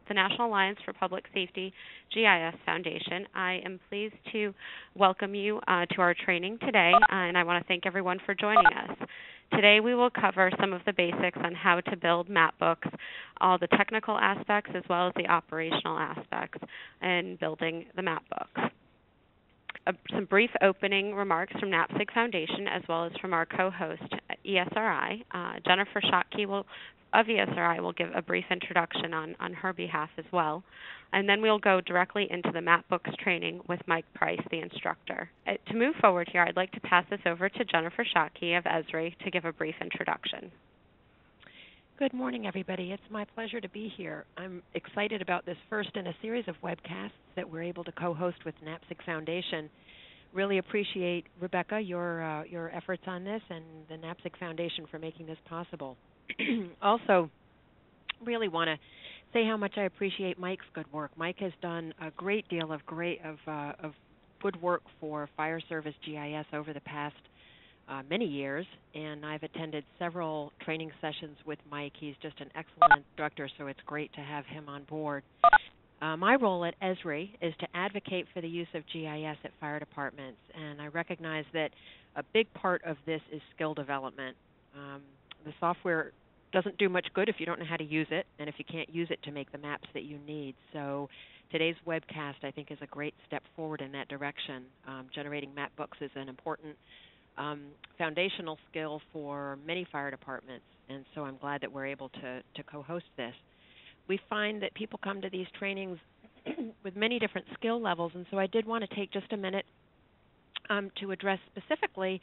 the National Alliance for Public Safety GIS Foundation. I am pleased to welcome you to our training today, and I want to thank everyone for joining us. Today we will cover some of the basics on how to build map books, all the technical aspects as well as the operational aspects in building the map books. Some brief opening remarks from NAPSG Foundation as well as from our co-host, ESRI. Jennifer Schottky of ESRI will give a brief introduction on her behalf as well. And then we'll go directly into the map books training with Mike Price, the instructor. To move forward here, I'd like to pass this over to Jennifer Schottky of ESRI to give a brief introduction. Good morning, everybody. It's my pleasure to be here. I'm excited about this first in a series of webcasts that we're able to co-host with NAPSG Foundation. Really appreciate, Rebecca, your efforts on this and the NAPSG Foundation for making this possible. Also, really want to say how much I appreciate Mike's good work. Mike has done a great deal of good work for Fire Service GIS over the past many years, and I've attended several training sessions with Mike. He's just an excellent instructor, so it's great to have him on board. My role at ESRI is to advocate for the use of GIS at fire departments, and I recognize that a big part of this is skill development. The software doesn't do much good if you don't know how to use it, and if you can't use it to make the maps that you need. So today's webcast, I think, is a great step forward in that direction. Generating map books is an important foundational skill for many fire departments, and so I'm glad that we're able to co-host this. We find that people come to these trainings with many different skill levels, and so I did want to take just a minute to address specifically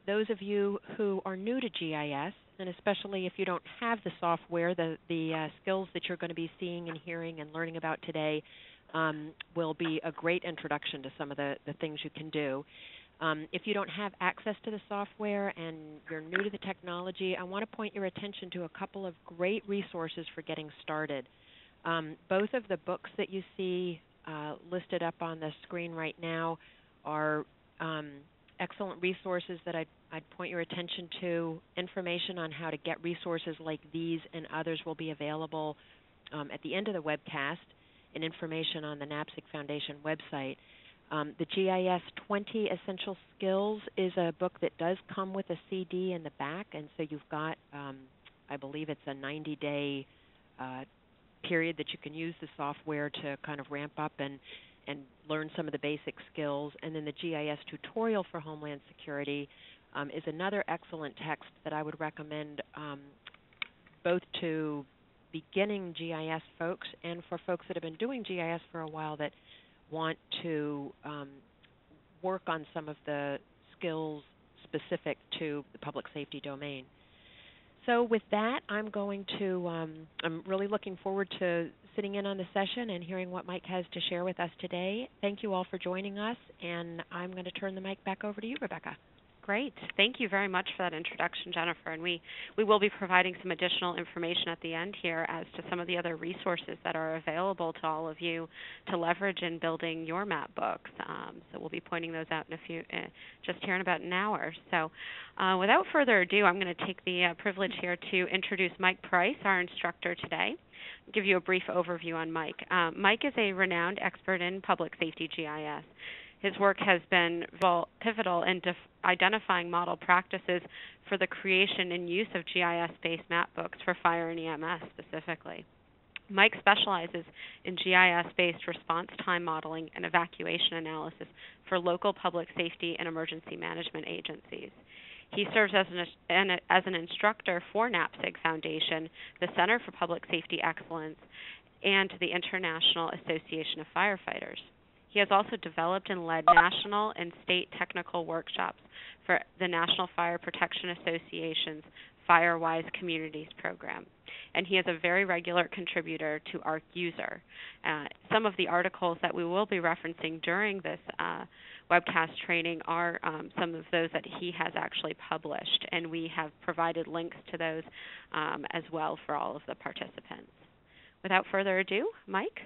those of you who are new to GIS, and especially if you don't have the software, the skills that you're going to be seeing and hearing and learning about today will be a great introduction to some of the things you can do. If you don't have access to the software and you're new to the technology, I want to point your attention to a couple of great resources for getting started. Both of the books that you see listed up on the screen right now are excellent resources that I'd point your attention to. Information on how to get resources like these and others will be available at the end of the webcast, and information on the NAPSG Foundation website. The GIS 20 Essential Skills is a book that does come with a CD in the back, and so you've got, I believe it's a 90-day period that you can use the software to kind of ramp up and learn some of the basic skills. And then the GIS Tutorial for Homeland Security is another excellent text that I would recommend both to beginning GIS folks and for folks that have been doing GIS for a while that want to work on some of the skills specific to the public safety domain. So with that, I'm really looking forward to sitting in on the session and hearing what Mike has to share with us today. Thank you all for joining us, and I'm going to turn the mic back over to you, Rebecca. Great. Thank you very much for that introduction, Jennifer. And we will be providing some additional information at the end here as to some of the other resources that are available to all of you to leverage in building your map books. So we'll be pointing those out in just here in about an hour. So without further ado, I'm going to take the privilege here to introduce Mike Price, our instructor today. I'll give you a brief overview on Mike. Mike is a renowned expert in public safety GIS. His work has been pivotal in identifying model practices for the creation and use of GIS-based map books for fire and EMS specifically. Mike specializes in GIS-based response time modeling and evacuation analysis for local public safety and emergency management agencies. He serves as an instructor for NAPSG Foundation, the Center for Public Safety Excellence, and the International Association of Firefighters. He has also developed and led national and state technical workshops for the National Fire Protection Association's FireWise Communities program. And he is a very regular contributor to ArcUser. Some of the articles that we will be referencing during this webcast training are some of those that he has actually published, and we have provided links to those as well for all of the participants. Without further ado, Mike?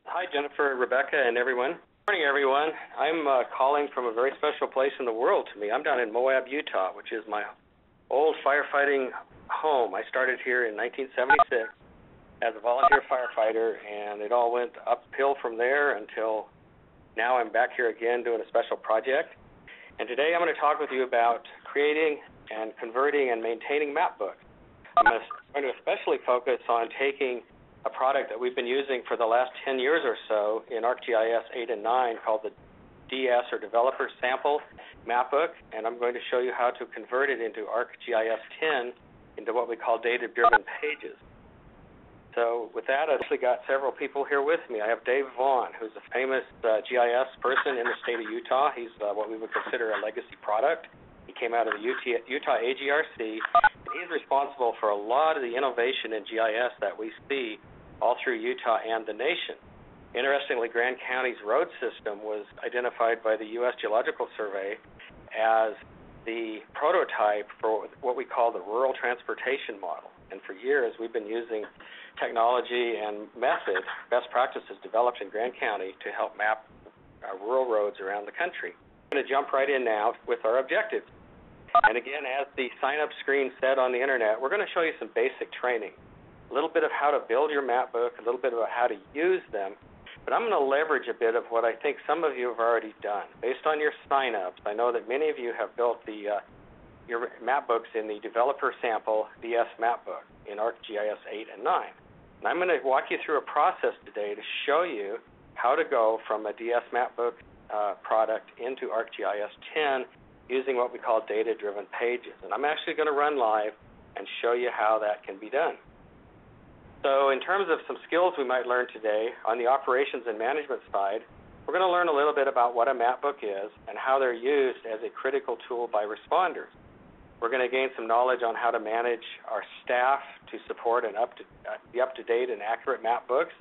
Hi, Jennifer, Rebecca, and everyone. Good morning, everyone. I'm calling from a very special place in the world to me. I'm down in Moab, Utah, which is my old firefighting home. I started here in 1976, as a volunteer firefighter, and it all went uphill from there until now I'm back here again doing a special project. And today I'm going to talk with you about creating and converting and maintaining map books. I'm going to especially focus on taking a product that we've been using for the last 10 years or so in ArcGIS 8 and 9 called the DS, or Developer Sample Mapbook, and I'm going to show you how to convert it into ArcGIS 10 into what we call data-driven pages. So with that, I've actually got several people here with me. I have Dave Vaughn, who's a famous GIS person in the state of Utah. He's what we would consider a legacy product. He came out of the Utah AGRC, and he's responsible for a lot of the innovation in GIS that we see all through Utah and the nation. Interestingly, Grand County's road system was identified by the U.S. Geological Survey as the prototype for what we call the rural transportation model. And for years, we've been using technology and method, best practices developed in Grand County to help map rural roads around the country. I'm going to jump right in now with our objectives. And again, as the sign-up screen said on the internet, we're going to show you some basic training, a little bit of how to build your map book, a little bit about how to use them. But I'm going to leverage a bit of what I think some of you have already done. Based on your sign-ups, I know that many of you have built your map books in the Developer Sample DS Map Book in ArcGIS 8 and 9. And I'm going to walk you through a process today to show you how to go from a DS Map Book product into ArcGIS 10 using what we call data-driven pages. And I'm actually going to run live and show you how that can be done. So in terms of some skills we might learn today, on the operations and management side, we're going to learn a little bit about what a map book is and how they're used as a critical tool by responders. We're going to gain some knowledge on how to manage our staff to support the up-to-date and accurate map books.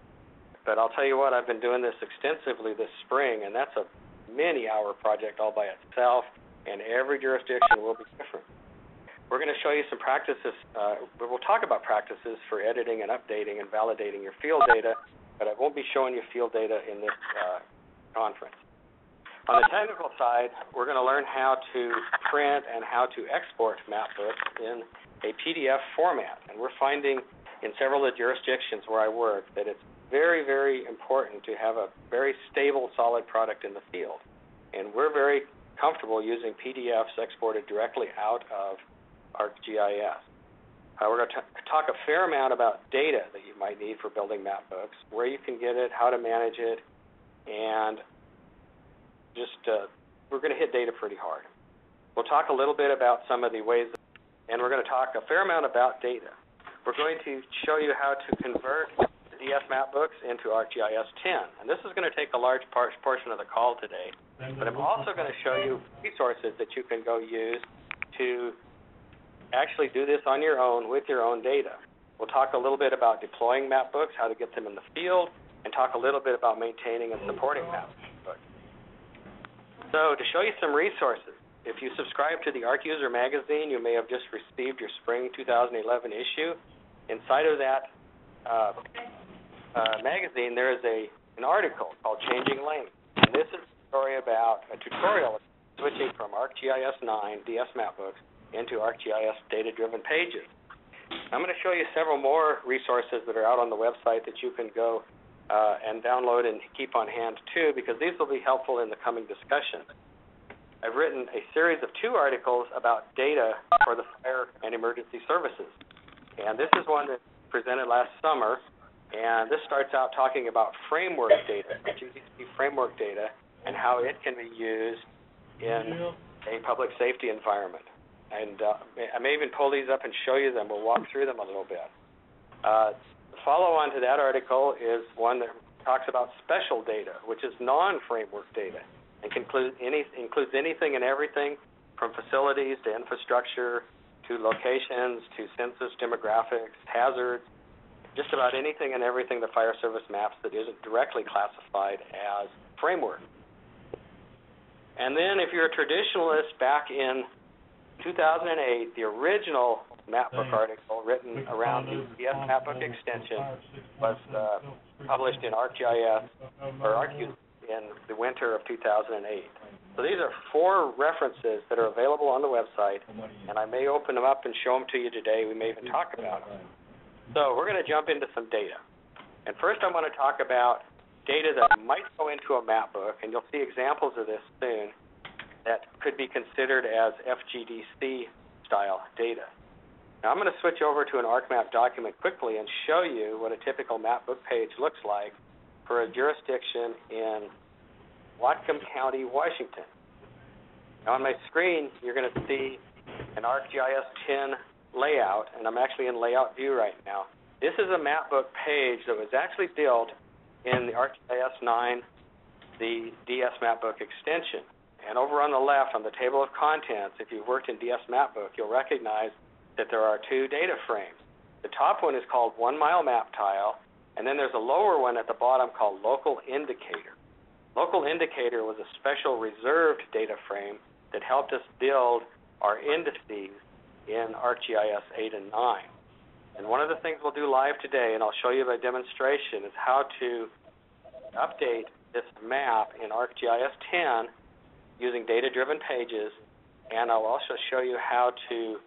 But I'll tell you what, I've been doing this extensively this spring, and that's a many-hour project all by itself, and every jurisdiction will be different. We're going to show you some practices. We'll talk about practices for editing and updating and validating your field data, but I won't be showing you field data in this conference. On the technical side, we're going to learn how to print and how to export map books in a PDF format. And we're finding in several of the jurisdictions where I work that it's very, very important to have a very stable, solid product in the field. And we're very comfortable using PDFs exported directly out of ArcGIS. We're going to talk a fair amount about data that you might need for building map books, where you can get it, how to manage it, and just we're going to hit data pretty hard. We'll talk a little bit about some of the ways, and we're going to talk a fair amount about data. We're going to show you how to convert the DS map books into ArcGIS 10, and this is going to take a large portion of the call today, but I'm also going to show you resources that you can go use to actually do this on your own with your own data. We'll talk a little bit about deploying map books, how to get them in the field, and talk a little bit about maintaining and supporting map books. So to show you some resources, if you subscribe to the ArcUser magazine, you may have just received your spring 2011 issue. Inside of that magazine, there is an article called Changing Lanes. And this is a story about a tutorial switching from ArcGIS 9 DS map books into ArcGIS data-driven pages. I'm going to show you several more resources that are out on the website that you can go and download and keep on hand too, because these will be helpful in the coming discussion. I've written a series of 2 articles about data for the fire and emergency services. And this is one that presented last summer, and this starts out talking about framework data, GDC framework data, and how it can be used in a public safety environment. And I may even pull these up and show you them. We'll walk through them a little bit. The follow-on to that article is one that talks about special data, which is non-framework data, and includes anything and everything from facilities to infrastructure to locations to census demographics, hazards, just about anything and everything the Fire Service maps that isn't directly classified as framework. And then if you're a traditionalist, back in 2008, the original mapbook article written around the DS mapbook extension was published in ArcGIS or ArcUser in the winter of 2008. So these are 4 references that are available on the website, and I may open them up and show them to you today. We may even talk about them. So we're going to jump into some data. And first I want to talk about data that might go into a map book, and you'll see examples of this soon, that could be considered as FGDC-style data. Now I'm going to switch over to an ArcMap document quickly and show you what a typical map book page looks like for a jurisdiction in Whatcom County, Washington. Now on my screen, you're going to see an ArcGIS 10 layout, and I'm actually in layout view right now. This is a map book page that was actually built in the ArcGIS 9, the DS Mapbook extension. And over on the left, on the table of contents, if you've worked in DS Mapbook, you'll recognize that there are two data frames. The top one is called 1 mile map tile, and then there's a lower one at the bottom called local indicator. Local indicator was a special reserved data frame that helped us build our indices in ArcGIS 8 and 9. And one of the things we'll do live today, and I'll show you by demonstration, is how to update this map in ArcGIS 10 using data-driven pages, and I'll also show you how to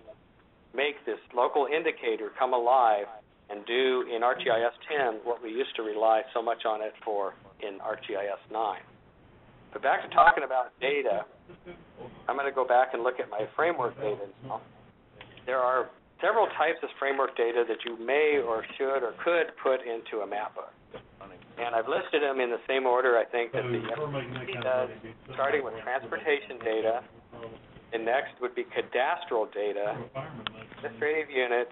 make this local indicator come alive and do in ArcGIS 10 what we used to rely so much on it for in ArcGIS 9. But back to talking about data, I'm going to go back and look at my framework data now. There are several types of framework data that you may or should or could put into a map book. And I've listed them in the same order, I think, that the FCC does, starting with transportation data. And next would be cadastral data, administrative units,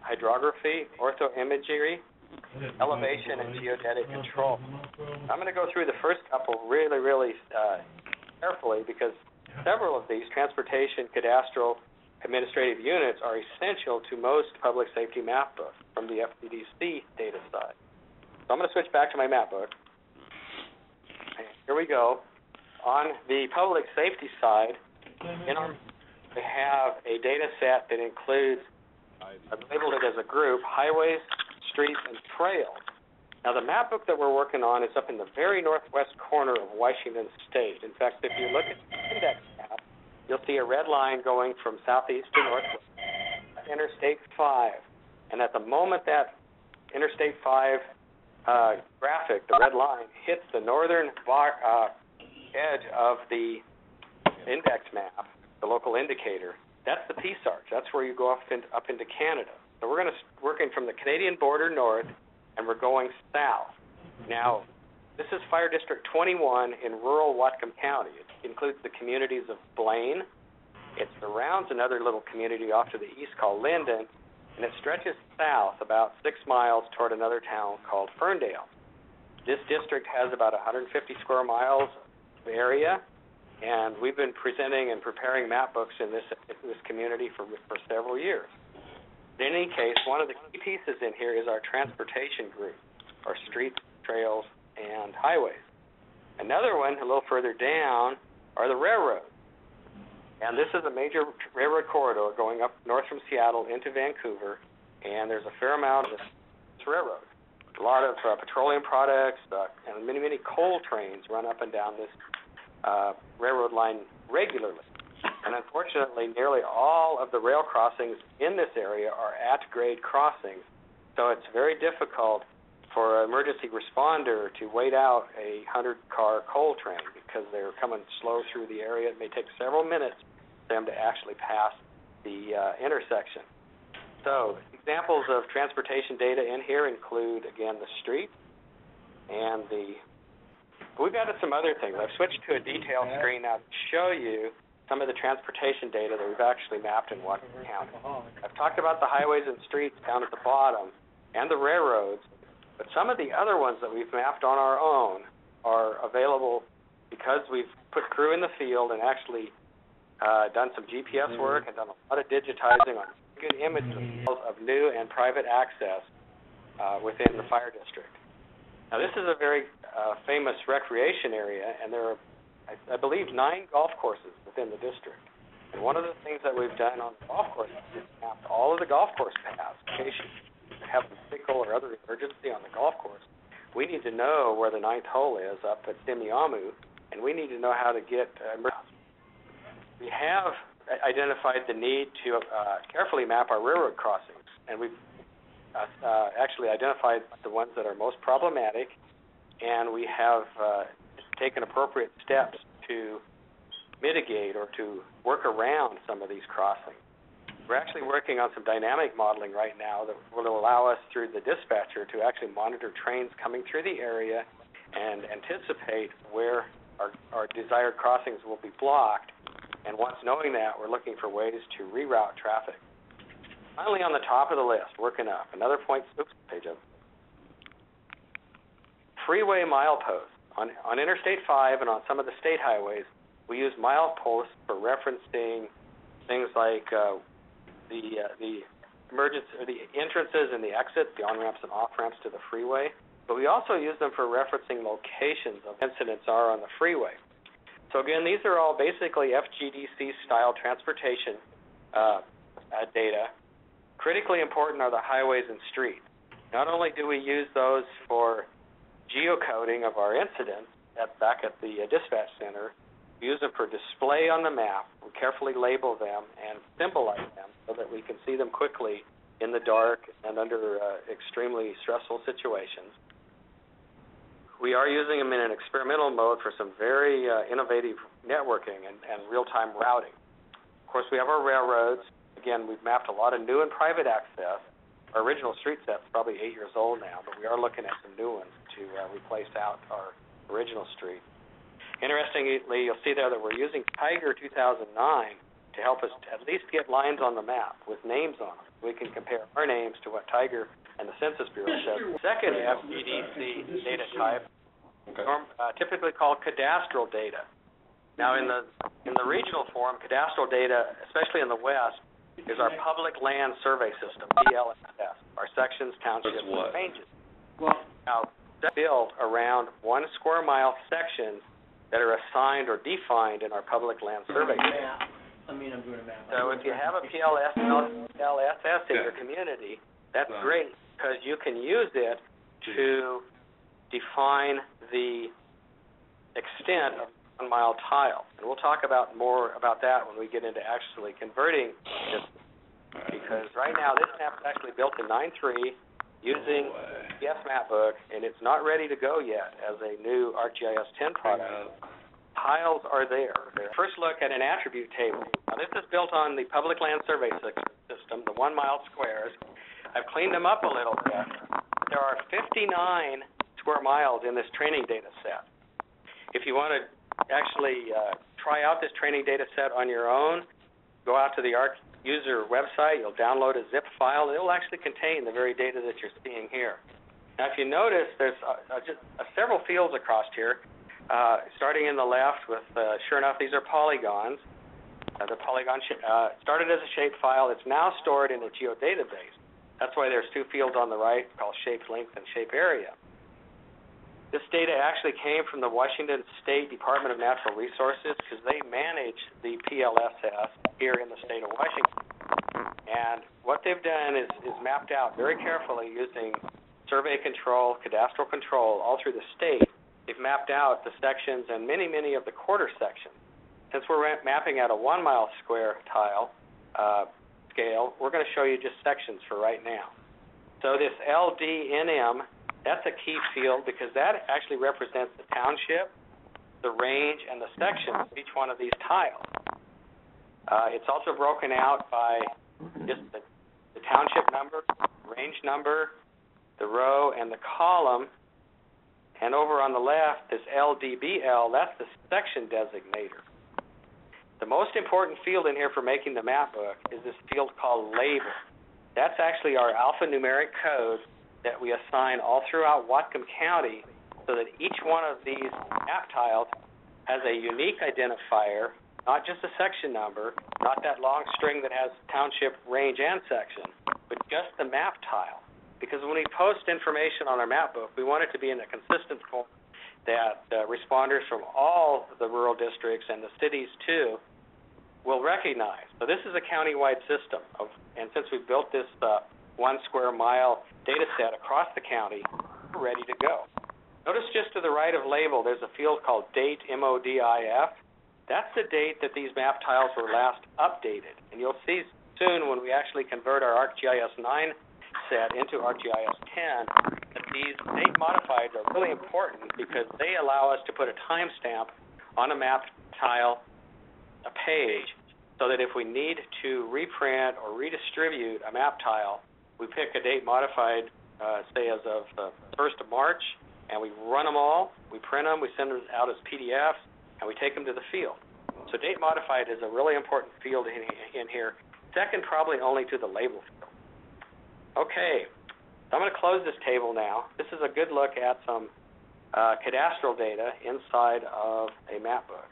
hydrography, orthoimagery, elevation, and geodetic control. I'm going to go through the first couple really carefully because several of these, transportation, cadastral, administrative units, are essential to most public safety map books from the FCDC data side. So I'm going to switch back to my map book. Here we go. On the public safety side, we have a data set that includes, I've labeled it as a group, highways, streets, and trails. Now the map book that we're working on is up in the very northwest corner of Washington State. In fact, if you look at the index map, you'll see a red line going from southeast to northwest, Interstate 5. And at the moment that Interstate 5 graphic, the red line, hits the northern edge of the index map, the local indicator, that's the Peace Arch. That's where you go up into Canada. So we're going to working from the Canadian border north, and we're going south. Now, this is Fire District 21 in rural Whatcom County. It includes the communities of Blaine. It surrounds another little community off to the east called Linden, and it stretches south about 6 miles toward another town called Ferndale. This district has about 150 square miles of area, and we've been presenting and preparing map books in this community for several years. In any case, one of the key pieces in here is our transportation group, our streets, trails, and highways. Another one, a little further down, are the railroads. And this is a major railroad corridor going up north from Seattle into Vancouver, and there's a fair amount of this railroad. A lot of petroleum products and many coal trains run up and down this railroad line regularly. And unfortunately, nearly all of the rail crossings in this area are at-grade crossings, so it's very difficult for an emergency responder to wait out a 100-car coal train because they're coming slow through the area. It may take several minutes for them to actually pass the intersection. So examples of transportation data in here include, again, the street and we've added some other things. I've switched to a detail screen now to show you some of the transportation data that we've actually mapped in Whatcom County. I've talked about the highways and streets down at the bottom and the railroads, but some of the other ones that we've mapped on our own are available because we've put crew in the field and actually done some GPS work and done a lot of digitizing on good images of new and private access within the fire district. Now this is a very famous recreation area, and there are, I believe, 9 golf courses within the district. And one of the things that we've done on the golf courses is mapped all of the golf course paths. In case you have a vehicle or other emergency on the golf course, we need to know where the 9th hole is up at Simiamu, and we need to know how to get We have identified the need to carefully map our railroad crossings, and we've actually identified the ones that are most problematic, and we have taken appropriate steps to mitigate or to work around some of these crossings. We're actually working on some dynamic modeling right now that will allow us through the dispatcher to actually monitor trains coming through the area and anticipate where our desired crossings will be blocked. And once knowing that, we're looking for ways to reroute traffic. Finally, on the top of the list, working up, another point, page up. Freeway mileposts. On Interstate 5 and on some of the state highways, we use mileposts for referencing things like the emergence or the entrances and the exits, the on-ramps and off-ramps to the freeway. But we also use them for referencing locations of incidents are on the freeway. So again, these are all basically FGDC-style transportation data. Critically important are the highways and streets. Not only do we use those for geocoding of our incidents back at the dispatch center, we use them for display on the map. We carefully label them and symbolize them so that we can see them quickly in the dark and under extremely stressful situations. We are using them in an experimental mode for some very innovative networking and real-time routing. Of course, we have our railroads. Again, we've mapped a lot of new and private access. Our original street set's probably 8 years old now, but we are looking at some new ones to replace out our original street. Interestingly, you'll see there that we're using Tiger 2009 to help us at least get lines on the map with names on them. We can compare our names to what Tiger and the Census Bureau says. Second FGDC data type, typically called cadastral data. Now, in the regional form, cadastral data, especially in the West, is our public land survey system, PLSS, our sections, townships, and ranges. Now, that's built around 1 square mile sections that are assigned or defined in our public land survey system. I'm doing a map. So if you have a PLSS in your community, that's great because you can use it to define the extent of 1 mile tile. And we'll talk about more about that when we get into actually converting this, because right now this map is actually built in 9.3 using PS Mapbook, and it's not ready to go yet as a new ArcGIS 10 product. Tiles are there. First look at an attribute table. Now this is built on the public land survey system, the 1 mile squares. I've cleaned them up a little bit. There are 59 square miles in this training data set. If you want to actually try out this training data set on your own, go out to the ArcUser website, you'll download a zip file. It will actually contain the very data that you're seeing here. Now if you notice, there's just several fields across here, starting in the left with, sure enough, these are polygons. The polygon started as a shape file. It's now stored in a geodatabase. That's why there's 2 fields on the right called shape length and shape area. This data actually came from the Washington State Department of Natural Resources because they manage the PLSS here in the state of Washington. And what they've done is mapped out very carefully using survey control, cadastral control all through the state. They've mapped out the sections and many, many of the quarter sections. Since we're mapping at a 1 mile square tile scale, we're going to show you just sections for right now. So this LDNM, that's a key field because that actually represents the township, the range, and the section of each one of these tiles. It's also broken out by just the township number, range number, the row, and the column. And over on the left, this LDBL, that's the section designator. The most important field in here for making the map book is this field called label. That's actually our alphanumeric code that we assign all throughout Whatcom County so that each one of these map tiles has a unique identifier, not just a section number, not that long string that has township, range, and section, but just the map tile. Because when we post information on our map book, we want it to be in a consistent form that responders from all the rural districts and the cities too will recognize. So this is a county-wide system, and since we built this 1 square mile data set across the county, we're ready to go. Notice just to the right of label, there's a field called date, MODIF. That's the date that these map tiles were last updated. And you'll see soon when we actually convert our ArcGIS 9 set into ArcGIS 10, that these date modifieds are really important because they allow us to put a timestamp on a map tile, a page, so that if we need to reprint or redistribute a map tile, we pick a date modified, say as of the 1st of March, and we run them all, we print them, we send them out as PDFs, and we take them to the field. So date modified is a really important field in here, second probably only to the label field. Okay, so I'm going to close this table now. This is a good look at some cadastral data inside of a map book.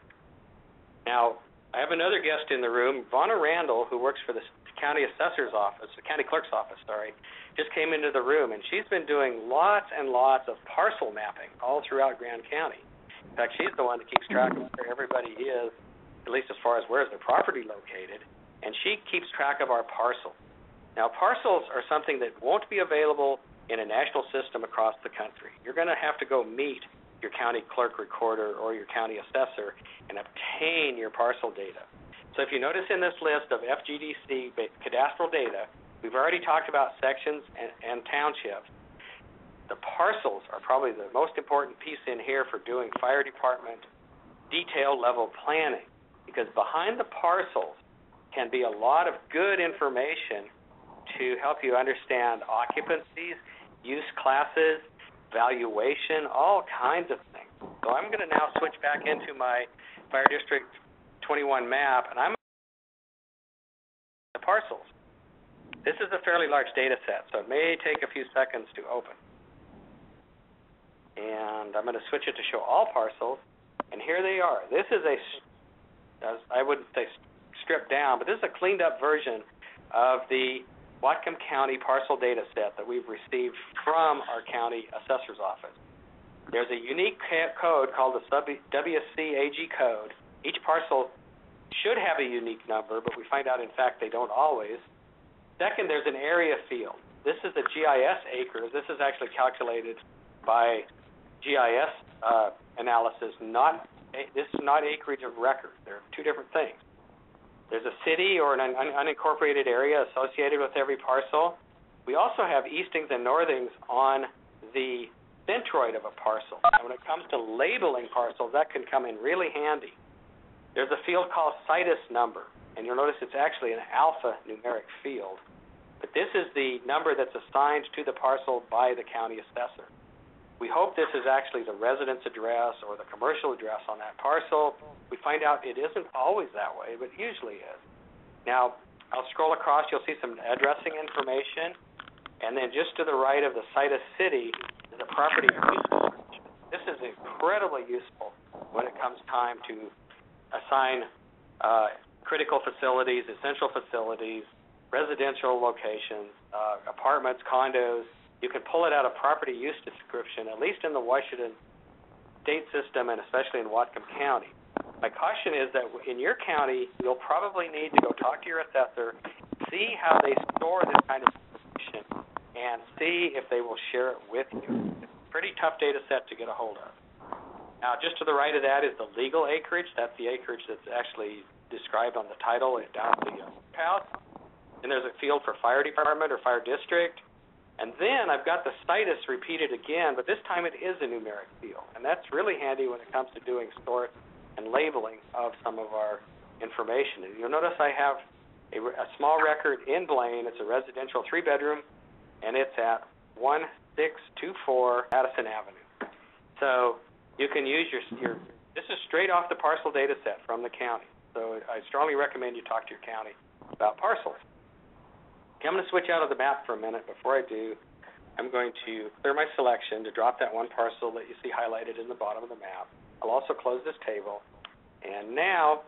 Now, I have another guest in the room, Vonna Randall, who works for the county assessor's office, the county clerk's office, just came into the room, and she's been doing lots and lots of parcel mapping all throughout Grand County. In fact, she's the one that keeps track of where everybody is, at least as far as where is their property located, and she keeps track of our parcels. Now, parcels are something that won't be available in a national system across the country. You're going to have to go meet your county clerk recorder or your county assessor and obtain your parcel data. So if you notice in this list of FGDC cadastral data, we've already talked about sections and townships. The parcels are probably the most important piece in here for doing fire department detail level planning, because behind the parcels can be a lot of good information to help you understand occupancies, use classes, valuation, all kinds of things. So I'm going to now switch back into my Fire District 21 map, and I'm the parcels. This is a fairly large data set, so it may take a few seconds to open. And I'm going to switch it to show all parcels, and here they are. This is I wouldn't say stripped down, but this is a cleaned up version of the Whatcom County parcel data set that we've received from our county assessor's office. There's a unique code called the WCAG code. Each parcel should have a unique number, but we find out, in fact, they don't always. Second, there's an area field. This is a GIS acres. This is actually calculated by GIS analysis. This is not acreage of record. They're two different things. There's a city or an unincorporated area associated with every parcel. We also have eastings and northings on the centroid of a parcel. And when it comes to labeling parcels, that can come in really handy. There's a field called situs number, and you'll notice it's actually an alphanumeric field. But this is the number that's assigned to the parcel by the county assessor. We hope this is actually the residence address or the commercial address on that parcel. We find out it isn't always that way, but usually is. Now, I'll scroll across. You'll see some addressing information. And then just to the right of the situs city is a property use description. This is incredibly useful when it comes time to assign critical facilities, essential facilities, residential locations, apartments, condos. You can pull it out of property use description, at least in the Washington state system and especially in Whatcom County. My caution is that in your county, you'll probably need to go talk to your assessor, see how they store this kind of information, and see if they will share it with you. It's a pretty tough data set to get a hold of. Now, just to the right of that is the legal acreage. That's the acreage that's actually described on the title down at the house. And there's a field for fire department or fire district. And then I've got the situs repeated again, but this time it is a numeric field. And that's really handy when it comes to doing sort and labeling of some of our information. And you'll notice I have a small record in Blaine. It's a residential 3-bedroom, and it's at 1624 Addison Avenue. So you can use your this is straight off the parcel data set from the county. So I strongly recommend you talk to your county about parcels. Okay, I'm going to switch out of the map for a minute. Before I do, I'm going to clear my selection to drop that one parcel that you see highlighted in the bottom of the map. I'll also close this table. And now,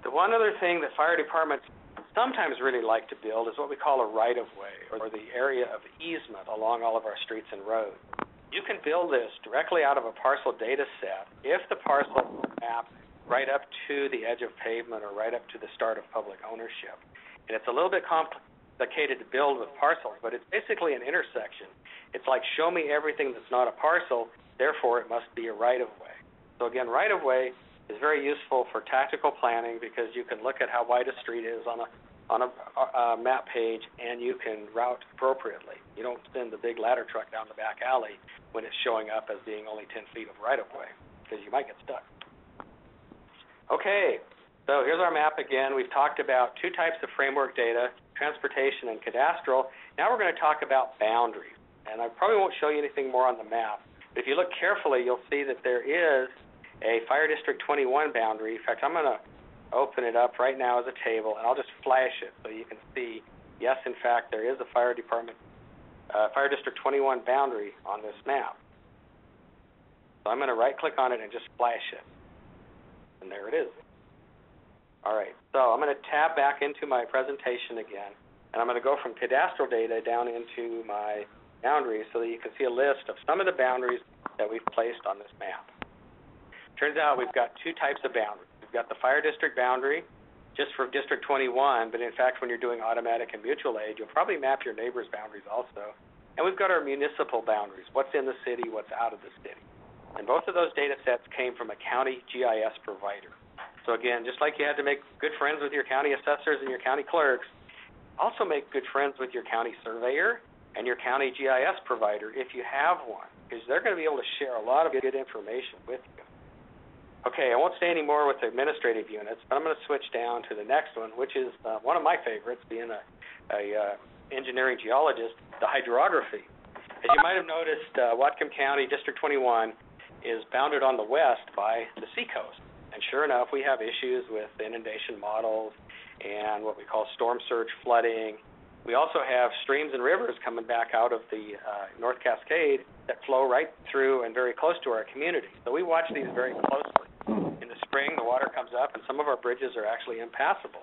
the one other thing that fire departments sometimes really like to build is what we call a right-of-way, or the area of easement along all of our streets and roads. You can build this directly out of a parcel data set if the parcel is mapped right up to the edge of pavement or right up to the start of public ownership. And it's a little bit complicated to build with parcels, but it's basically an intersection. It's like show me everything that's not a parcel, therefore it must be a right-of-way. So again, right-of-way is very useful for tactical planning because you can look at how wide a street is on on a map page, and you can route appropriately. You don't send the big ladder truck down the back alley when it's showing up as being only 10 feet of right-of-way, because you might get stuck. Okay, so here's our map again. We've talked about two types of framework data, transportation and cadastral. Now we're going to talk about boundaries. And I probably won't show you anything more on the map, but if you look carefully, you'll see that there is a Fire District 21 boundary. In fact, I'm going to open it up right now as a table, and I'll just flash it so you can see, yes, in fact, there is a Fire District 21 boundary on this map. So I'm going to right-click on it and just flash it. And there it is. All right, so I'm going to tab back into my presentation again, and I'm going to go from cadastral data down into my boundaries so that you can see a list of some of the boundaries that we've placed on this map. Turns out we've got two types of boundaries. We've got the Fire District boundary, just for District 21, but in fact when you're doing automatic and mutual aid, you'll probably map your neighbor's boundaries also. And we've got our municipal boundaries, what's in the city, what's out of the city. And both of those data sets came from a county GIS provider. So again, just like you had to make good friends with your county assessors and your county clerks, also make good friends with your county surveyor and your county GIS provider if you have one, because they're going to be able to share a lot of good information with you. Okay, I won't say any more with the administrative units, but I'm going to switch down to the next one, which is one of my favorites, being a engineering geologist, the hydrography. As you might have noticed, Whatcom County, District 21, is bounded on the west by the seacoast. And sure enough, we have issues with inundation models and what we call storm surge flooding. We also have streams and rivers coming back out of the North Cascade that flow right through and very close to our community. So we watch these very closely. In the spring, the water comes up, and some of our bridges are actually impassable.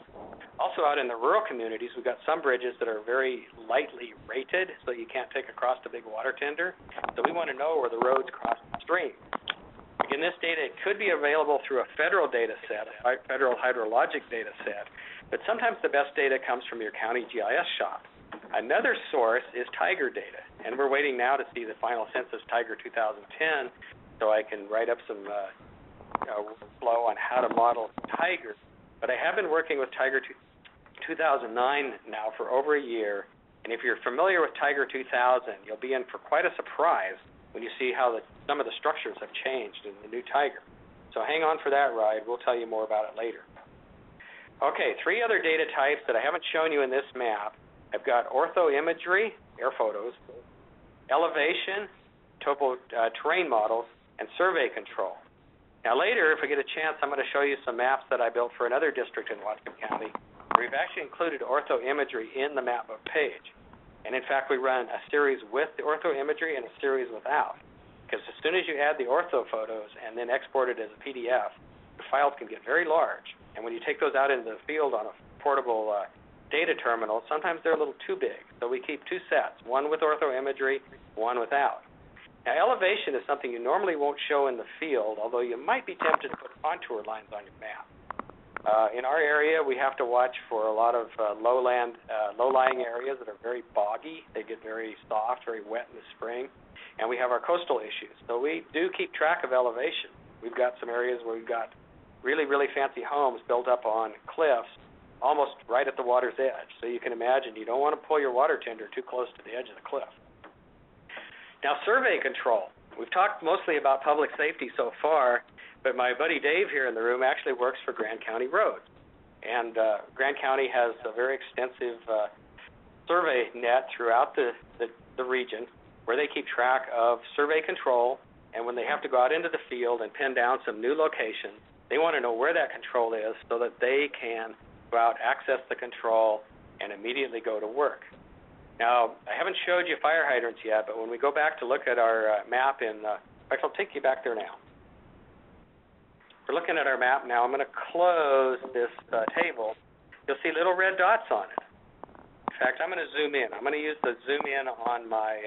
Also out in the rural communities, we've got some bridges that are very lightly rated, so you can't take across the big water tender. So we want to know where the roads cross the stream. Again, this data could be available through a federal data set, a federal hydrologic data set, but sometimes the best data comes from your county GIS shop. Another source is Tiger data, and we're waiting now to see the final census Tiger 2010 so I can write up some flow on how to model Tiger. But I have been working with Tiger 2009 now for over a year, and if you're familiar with Tiger 2000, you'll be in for quite a surprise when you see how some of the structures have changed in the new Tiger. So hang on for that ride. We'll tell you more about it later. Okay, three other data types that I haven't shown you in this map. I've got orthoimagery, air photos, elevation, terrain models, and survey control. Now later, if we get a chance, I'm going to show you some maps that I built for another district in Whatcom County, where we've actually included orthoimagery in the mapbook page. And in fact, we run a series with the orthoimagery and a series without. Because as soon as you add the ortho photos and then export it as a PDF, the files can get very large. And when you take those out into the field on a portable data terminal, sometimes they're a little too big. So we keep two sets, one with orthoimagery, one without. Now, elevation is something you normally won't show in the field, although you might be tempted to put contour lines on your map. In our area, we have to watch for a lot of low-lying areas that are very boggy. They get very soft, very wet in the spring. And we have our coastal issues. So we do keep track of elevation. We've got some areas where we've got really, really fancy homes built up on cliffs almost right at the water's edge. So you can imagine you don't want to pull your water tender too close to the edge of the cliff. Now, survey control. We've talked mostly about public safety so far, but my buddy Dave here in the room actually works for Grand County Roads. And Grand County has a very extensive survey net throughout the region where they keep track of survey control, and when they have to go out into the field and pin down some new locations, they want to know where that control is so that they can go out, access the control, and immediately go to work. Now, I haven't showed you fire hydrants yet, but when we go back to look at our map in fact, I'll take you back there now. We're looking at our map now. I'm going to close this table. You'll see little red dots on it. In fact, I'm going to zoom in. I'm going to use the zoom in on my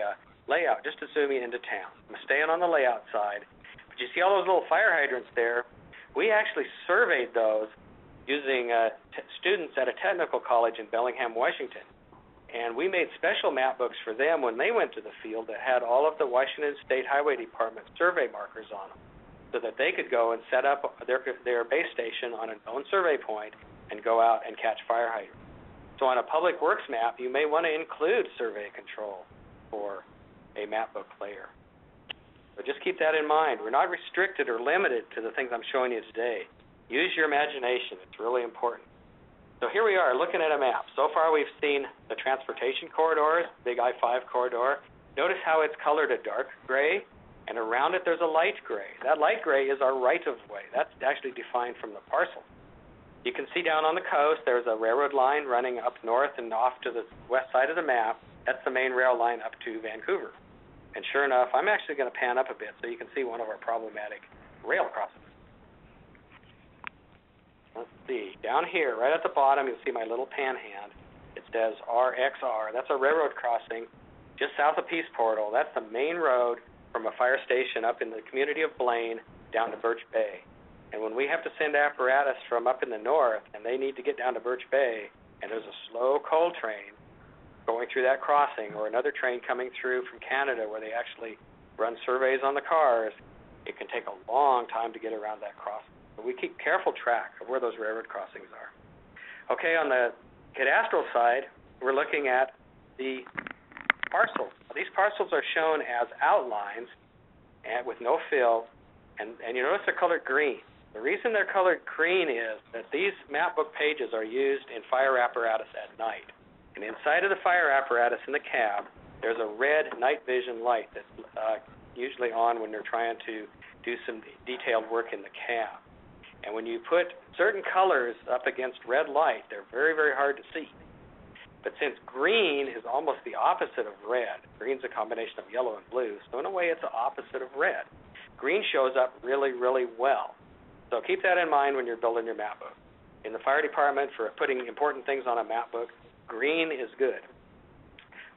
layout just to zoom you into town. I'm staying on the layout side. But you see all those little fire hydrants there? We actually surveyed those using students at a technical college in Bellingham, Washington. And we made special map books for them when they went to the field that had all of the Washington State Highway Department survey markers on them so that they could go and set up their base station on a known survey point and go out and catch fire hydrants. So on a public works map, you may want to include survey control for a map book player. So just keep that in mind. We're not restricted or limited to the things I'm showing you today. Use your imagination. It's really important. So here we are looking at a map. So far we've seen the transportation corridors, big I-5 corridor. Notice how it's colored a dark gray, and around it there's a light gray. That light gray is our right-of-way. That's actually defined from the parcel. You can see down on the coast there's a railroad line running up north and off to the west side of the map. That's the main rail line up to Vancouver. And sure enough, I'm actually going to pan up a bit so you can see one of our problematic rail crossings. Let's see. Down here, right at the bottom, you'll see my little pan hand. It says RXR. That's a railroad crossing just south of Peace Portal. That's the main road from a fire station up in the community of Blaine down to Birch Bay. And when we have to send apparatus from up in the north and they need to get down to Birch Bay, and there's a slow coal train going through that crossing, or another train coming through from Canada where they actually run surveys on the cars, it can take a long time to get around that crossing. But we keep careful track of where those railroad crossings are. Okay, on the cadastral side, we're looking at the parcels. These parcels are shown as outlines and with no fill, and you notice they're colored green. The reason they're colored green is that these map book pages are used in fire apparatus at night. And inside of the fire apparatus in the cab, there's a red night vision light that's usually on when they're trying to do some detailed work in the cab. And when you put certain colors up against red light, they're very, very hard to see. But since green is almost the opposite of red, green's a combination of yellow and blue, so in a way it's the opposite of red. Green shows up really, really well. So keep that in mind when you're building your map book. In the fire department, for putting important things on a map book, green is good.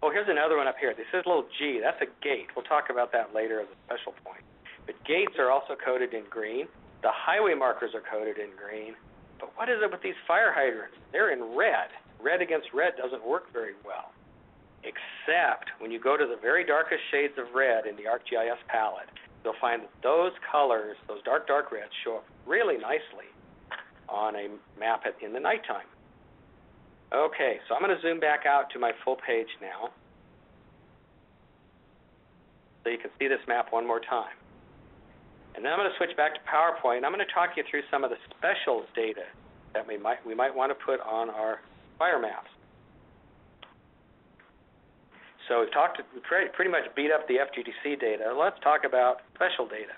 Oh, here's another one up here. This is a little G. That's a gate. We'll talk about that later as a special point. But gates are also coded in green. The highway markers are coded in green. But what is it with these fire hydrants? They're in red. Red against red doesn't work very well, except when you go to the very darkest shades of red in the ArcGIS palette, you'll find that those colors, those dark, dark reds, show up really nicely on a map in the nighttime. Okay, so I'm going to zoom back out to my full page now so you can see this map one more time. And then I'm going to switch back to PowerPoint, and I'm going to talk you through some of the special data that we might want to put on our fire maps. So we've pretty much beat up the FGDC data. Let's talk about special data.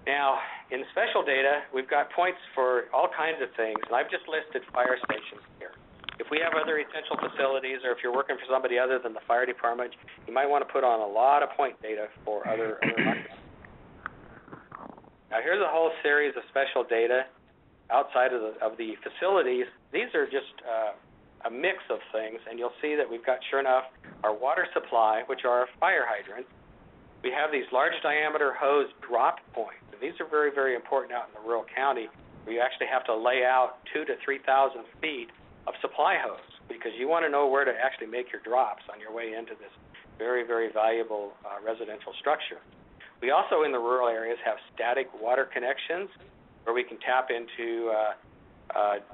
Now, in special data, we've got points for all kinds of things, and I've just listed fire stations here. If we have other essential facilities, or if you're working for somebody other than the fire department, you might want to put on a lot of point data for other markets. Now, here's a whole series of special data outside of the facilities. These are just a mix of things, and you'll see that we've got, sure enough, our water supply, which are our fire hydrants. We have these large diameter hose drop points, and these are very, very important out in the rural county, where you actually have to lay out 2,000 to 3,000 feet of supply hose, because you want to know where to actually make your drops on your way into this very, very valuable residential structure. We also, in the rural areas, have static water connections where we can tap into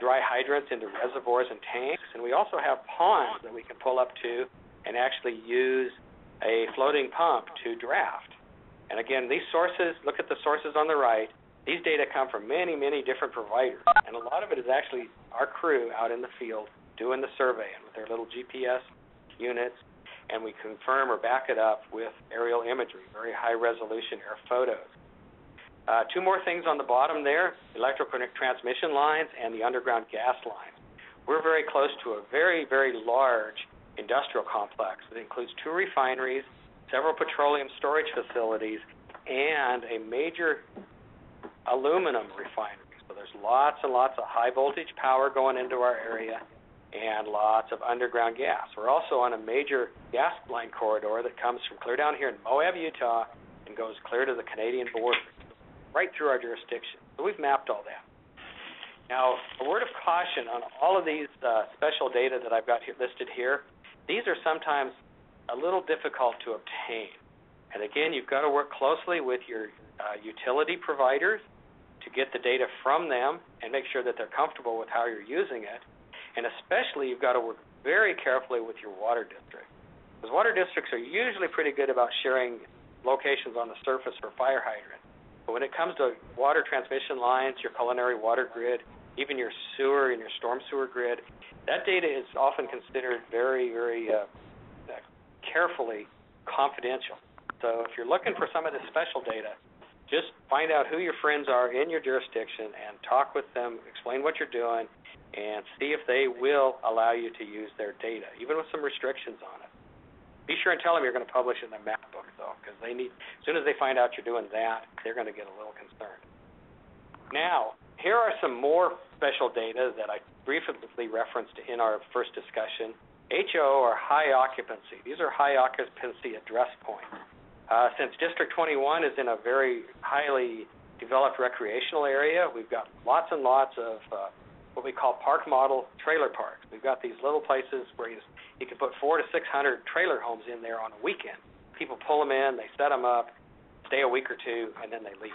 dry hydrants into reservoirs and tanks, and we also have ponds that we can pull up to and actually use a floating pump to draft. And again, these sources, look at the sources on the right. These data come from many, many different providers, and a lot of it is actually our crew out in the field doing the survey and with their little GPS units, and we confirm or back it up with aerial imagery, very high-resolution air photos. Two more things on the bottom there, electrical transmission lines and the underground gas lines. We're very close to a very, very large industrial complex that includes 2 refineries, several petroleum storage facilities, and a major aluminum refinery. So there's lots and lots of high-voltage power going into our area and lots of underground gas. We're also on a major gas line corridor that comes from clear down here in Moab, Utah, and goes clear to the Canadian border, right through our jurisdiction. So we've mapped all that. Now, a word of caution on all of these special data that I've got here, listed here. These are sometimes a little difficult to obtain. And again, you've got to work closely with your utility providers to get the data from them and make sure that they're comfortable with how you're using it. And especially, you've got to work very carefully with your water district, because water districts are usually pretty good about sharing locations on the surface for fire hydrants. But when it comes to water transmission lines, your culinary water grid, even your sewer and your storm sewer grid, that data is often considered very, very carefully confidential. So if you're looking for some of this special data, just find out who your friends are in your jurisdiction and talk with them, explain what you're doing, and see if they will allow you to use their data, even with some restrictions on it. Be sure and tell them you're going to publish it in their map book, though, because as soon as they find out you're doing that, they're going to get a little concerned. Now, here are some more special data that I briefly referenced in our first discussion. HO, or high occupancy. These are high occupancy address points. Since District 21 is in a very highly developed recreational area, we've got lots and lots of what we call park model trailer parks. We've got these little places where you can put 400 to 600 trailer homes in there on a weekend. People pull them in, they set them up, stay a week or two, and then they leave.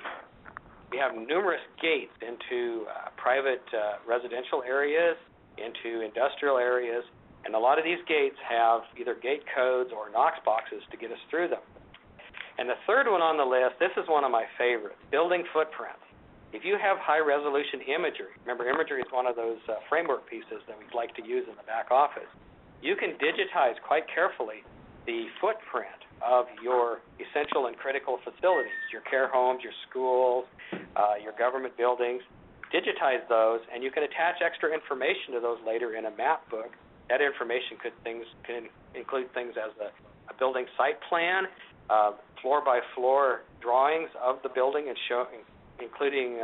We have numerous gates into private residential areas, into industrial areas, and a lot of these gates have either gate codes or Knox boxes to get us through them. And the third one on the list, this is one of my favorites, building footprints. If you have high-resolution imagery, remember imagery is one of those framework pieces that we'd like to use in the back office, you can digitize quite carefully the footprint of your essential and critical facilities, your care homes, your schools, your government buildings. Digitize those, and you can attach extra information to those later in a map book. That information can include things as a building site plan, floor-by-floor drawings of the building, and including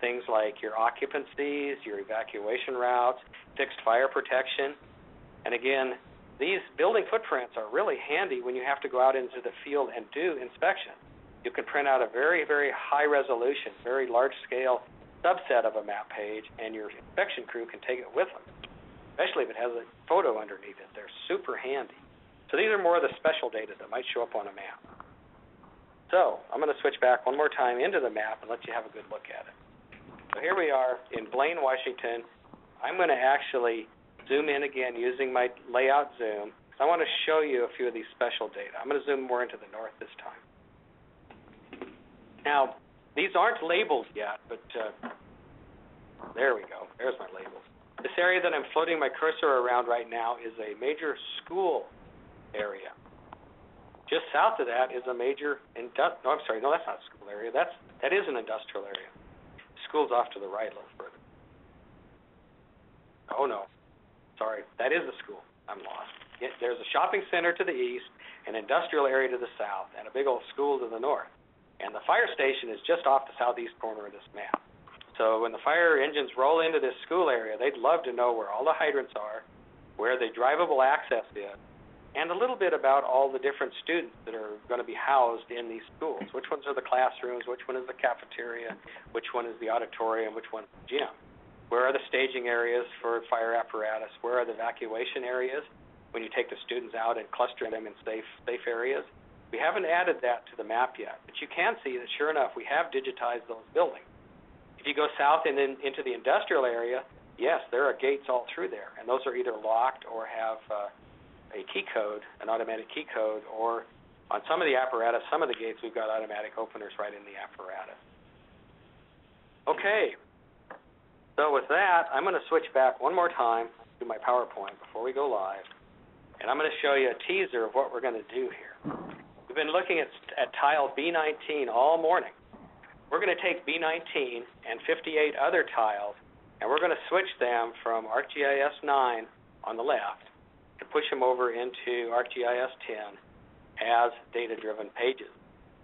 things like your occupancies, your evacuation routes, fixed fire protection. And again, these building footprints are really handy when you have to go out into the field and do inspection. You can print out a very, very high-resolution, very large-scale subset of a map page, and your inspection crew can take it with them, especially if it has a photo underneath it. They're super handy. So these are more of the special data that might show up on a map. So I'm going to switch back one more time into the map and let you have a good look at it. So here we are in Blaine, Washington. I'm going to actually zoom in again using my layout zoom. I want to show you a few of these special data. I'm going to zoom more into the north this time. Now, these aren't labeled yet, but there we go. There's my labels. This area that I'm floating my cursor around right now is a major school area. Just south of that is a major that's not a school area. That is an industrial area. The school's off to the right a little further. Oh no, sorry, that is the school. I'm lost. There's a shopping center to the east, an industrial area to the south, and a big old school to the north. And the fire station is just off the southeast corner of this map. So when the fire engines roll into this school area, they'd love to know where all the hydrants are, where the drivable access is, and a little bit about all the different students that are going to be housed in these schools. Which ones are the classrooms, which one is the cafeteria, which one is the auditorium, which one is the gym. Where are the staging areas for fire apparatus? Where are the evacuation areas when you take the students out and cluster them in safe areas? We haven't added that to the map yet, but you can see that sure enough we have digitized those buildings. If you go south and then into the industrial area, yes, there are gates all through there, and those are either locked or have a key code, an automatic key code, or on some of the apparatus, some of the gates, we've got automatic openers right in the apparatus. Okay, so with that, I'm going to switch back one more time to my PowerPoint before we go live, and I'm going to show you a teaser of what we're going to do here. We've been looking at tile B19 all morning. We're going to take B19 and 58 other tiles, and we're going to switch them from ArcGIS 9 on the left to push them over into ArcGIS 10 as data-driven pages.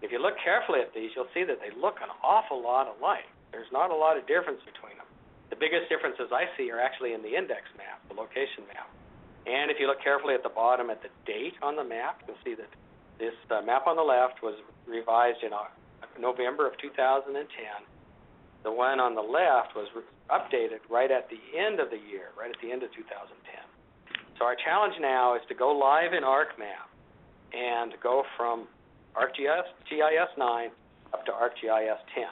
If you look carefully at these, you'll see that they look an awful lot alike. There's not a lot of difference between them. The biggest differences I see are actually in the index map, the location map. And if you look carefully at the bottom at the date on the map, you'll see that this map on the left was revised in November of 2010. The one on the left was updated right at the end of the year, right at the end of 2010. So our challenge now is to go live in ArcMap and go from ArcGIS 9 up to ArcGIS 10.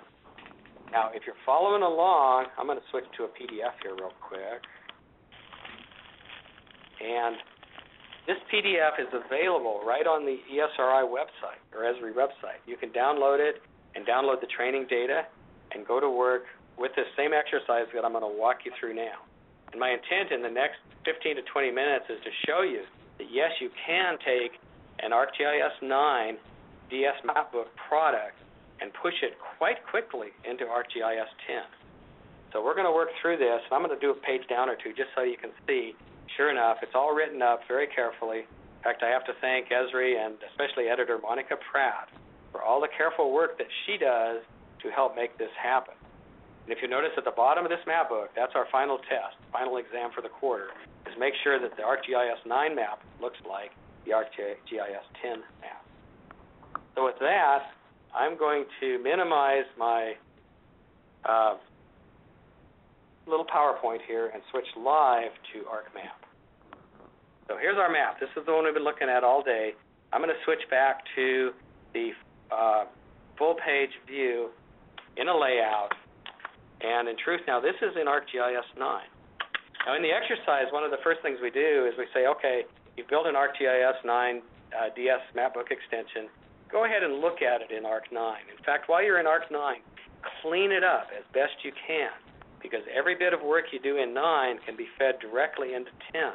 Now, if you're following along, I'm going to switch to a PDF here real quick. And this PDF is available right on the ESRI website, or Esri website. You can download it and download the training data and go to work with this same exercise that I'm going to walk you through now. And my intent in the next 15 to 20 minutes is to show you that, yes, you can take an ArcGIS 9 DS Mapbook product and push it quite quickly into ArcGIS 10. So we're going to work through this, and I'm going to do a page down or two just so you can see. Sure enough, it's all written up very carefully. In fact, I have to thank Esri and especially editor Monica Pratt for all the careful work that she does to help make this happen. And if you notice at the bottom of this map book, that's our final test, final exam for the quarter, is make sure that the ArcGIS 9 map looks like the ArcGIS 10 map. So with that, I'm going to minimize my little PowerPoint here and switch live to ArcMap. So here's our map. This is the one we've been looking at all day. I'm going to switch back to the full-page view in a layout. And in truth, now this is in ArcGIS 9. Now in the exercise, one of the first things we do is we say, okay, you've built an ArcGIS 9 DS Mapbook extension. Go ahead and look at it in Arc 9. In fact, while you're in Arc 9, clean it up as best you can, because every bit of work you do in 9 can be fed directly into 10.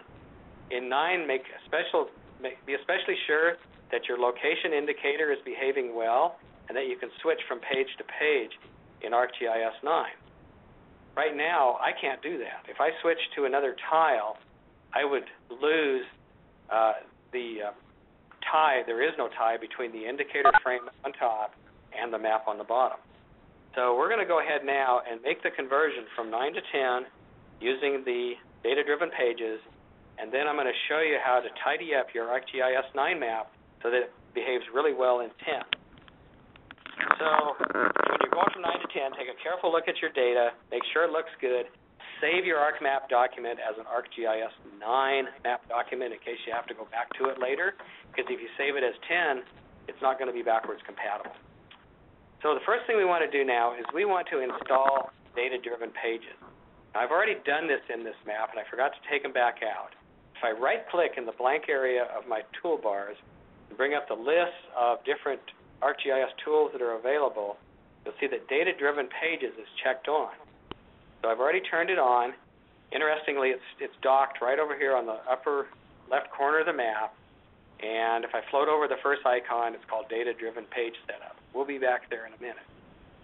In 9, be especially sure that your location indicator is behaving well and that you can switch from page to page in ArcGIS 9. Right now, I can't do that. If I switch to another tile, I would lose the tie. There is no tie between the indicator frame on top and the map on the bottom. So we're going to go ahead now and make the conversion from 9 to 10 using the data-driven pages, and then I'm going to show you how to tidy up your ArcGIS 9 map so that it behaves really well in 10. So when you're going from 9 to 10, take a careful look at your data, make sure it looks good, save your ArcMap document as an ArcGIS 9 map document in case you have to go back to it later, because if you save it as 10, it's not going to be backwards compatible. So the first thing we want to do now is we want to install data-driven pages. Now, I've already done this in this map, and I forgot to take them back out. If I right-click in the blank area of my toolbars and bring up the list of different ArcGIS tools that are available, you'll see that data-driven pages is checked on. So I've already turned it on. Interestingly, it's docked right over here on the upper left corner of the map, and if I float over the first icon, it's called data-driven page setup. We'll be back there in a minute.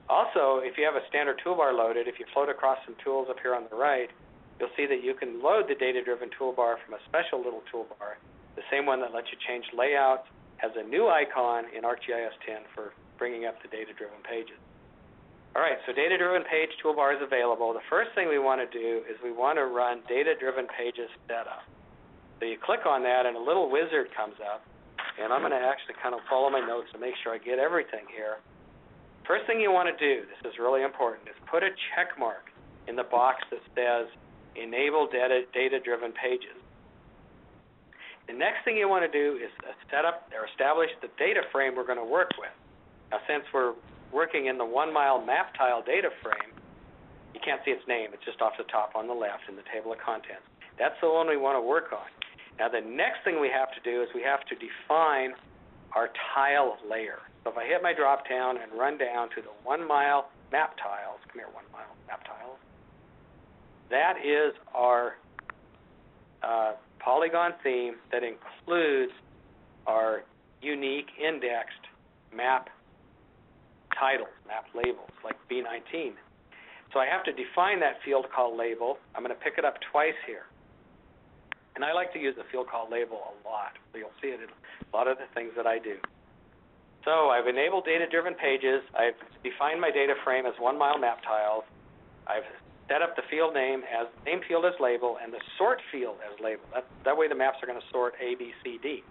Also, if you have a standard toolbar loaded, if you float across some tools up here on the right, you'll see that you can load the data-driven toolbar from a special little toolbar, the same one that lets you change layouts, has a new icon in ArcGIS 10 for bringing up the data-driven pages. All right, so data-driven page toolbar is available. The first thing we want to do is we want to run data-driven pages setup. So you click on that, and a little wizard comes up, and I'm going to actually kind of follow my notes to make sure I get everything here. First thing you want to do, this is really important, is put a check mark in the box that says Enable Data-Driven Pages. The next thing you want to do is set up or establish the data frame we're going to work with. Now, since we're working in the 1 mile map tile data frame, you can't see its name. It's just off the top on the left in the table of contents. That's the one we want to work on. Now, the next thing we have to do is we have to define our tile layer. So if I hit my drop-down and run down to the 1 mile map tiles, come here, 1 mile map tiles, that is our polygon theme that includes our unique indexed map titles, map labels, like B19. So I have to define that field called label. I'm going to pick it up twice here. And I like to use the field called label a lot. So you'll see it in a lot of the things that I do. So I've enabled data-driven pages. I've defined my data frame as 1 mile map tiles. I've set up the field name as name field as label and the sort field as label. That way the maps are going to sort A, B, C, D.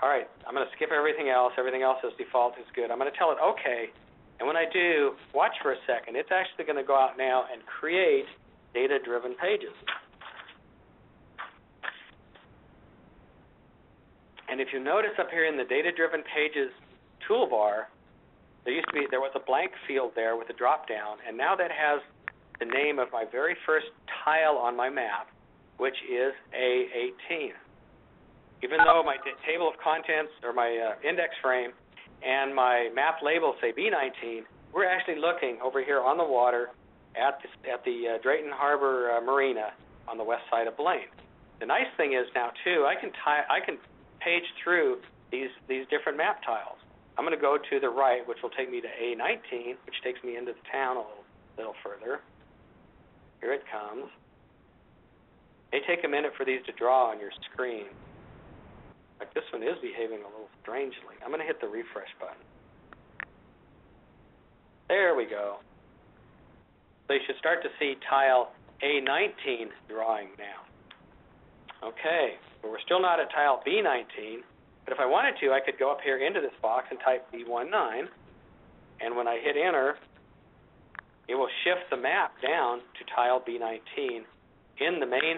All right, I'm going to skip everything else. Everything else as default is good. I'm going to tell it OK. And when I do, watch for a second. It's actually going to go out now and create data-driven pages. And if you notice up here in the data-driven pages toolbar, there was a blank field there with a drop-down, and now that has the name of my very first tile on my map, which is A18. Even though my table of contents or my index frame and my map label say B19, we're actually looking over here on the water at the Drayton Harbor Marina on the west side of Blaine. The nice thing is now too, I can page through these different map tiles. I'm going to go to the right, which will take me to A19, which takes me into the town a little further. Here it comes. They take a minute for these to draw on your screen. Like this one is behaving a little strangely. I'm going to hit the refresh button. There we go. So you should start to see tile A19 drawing now. Okay, but we're still not at tile B19, but if I wanted to, I could go up here into this box and type B19, and when I hit enter, it will shift the map down to tile B19 in the main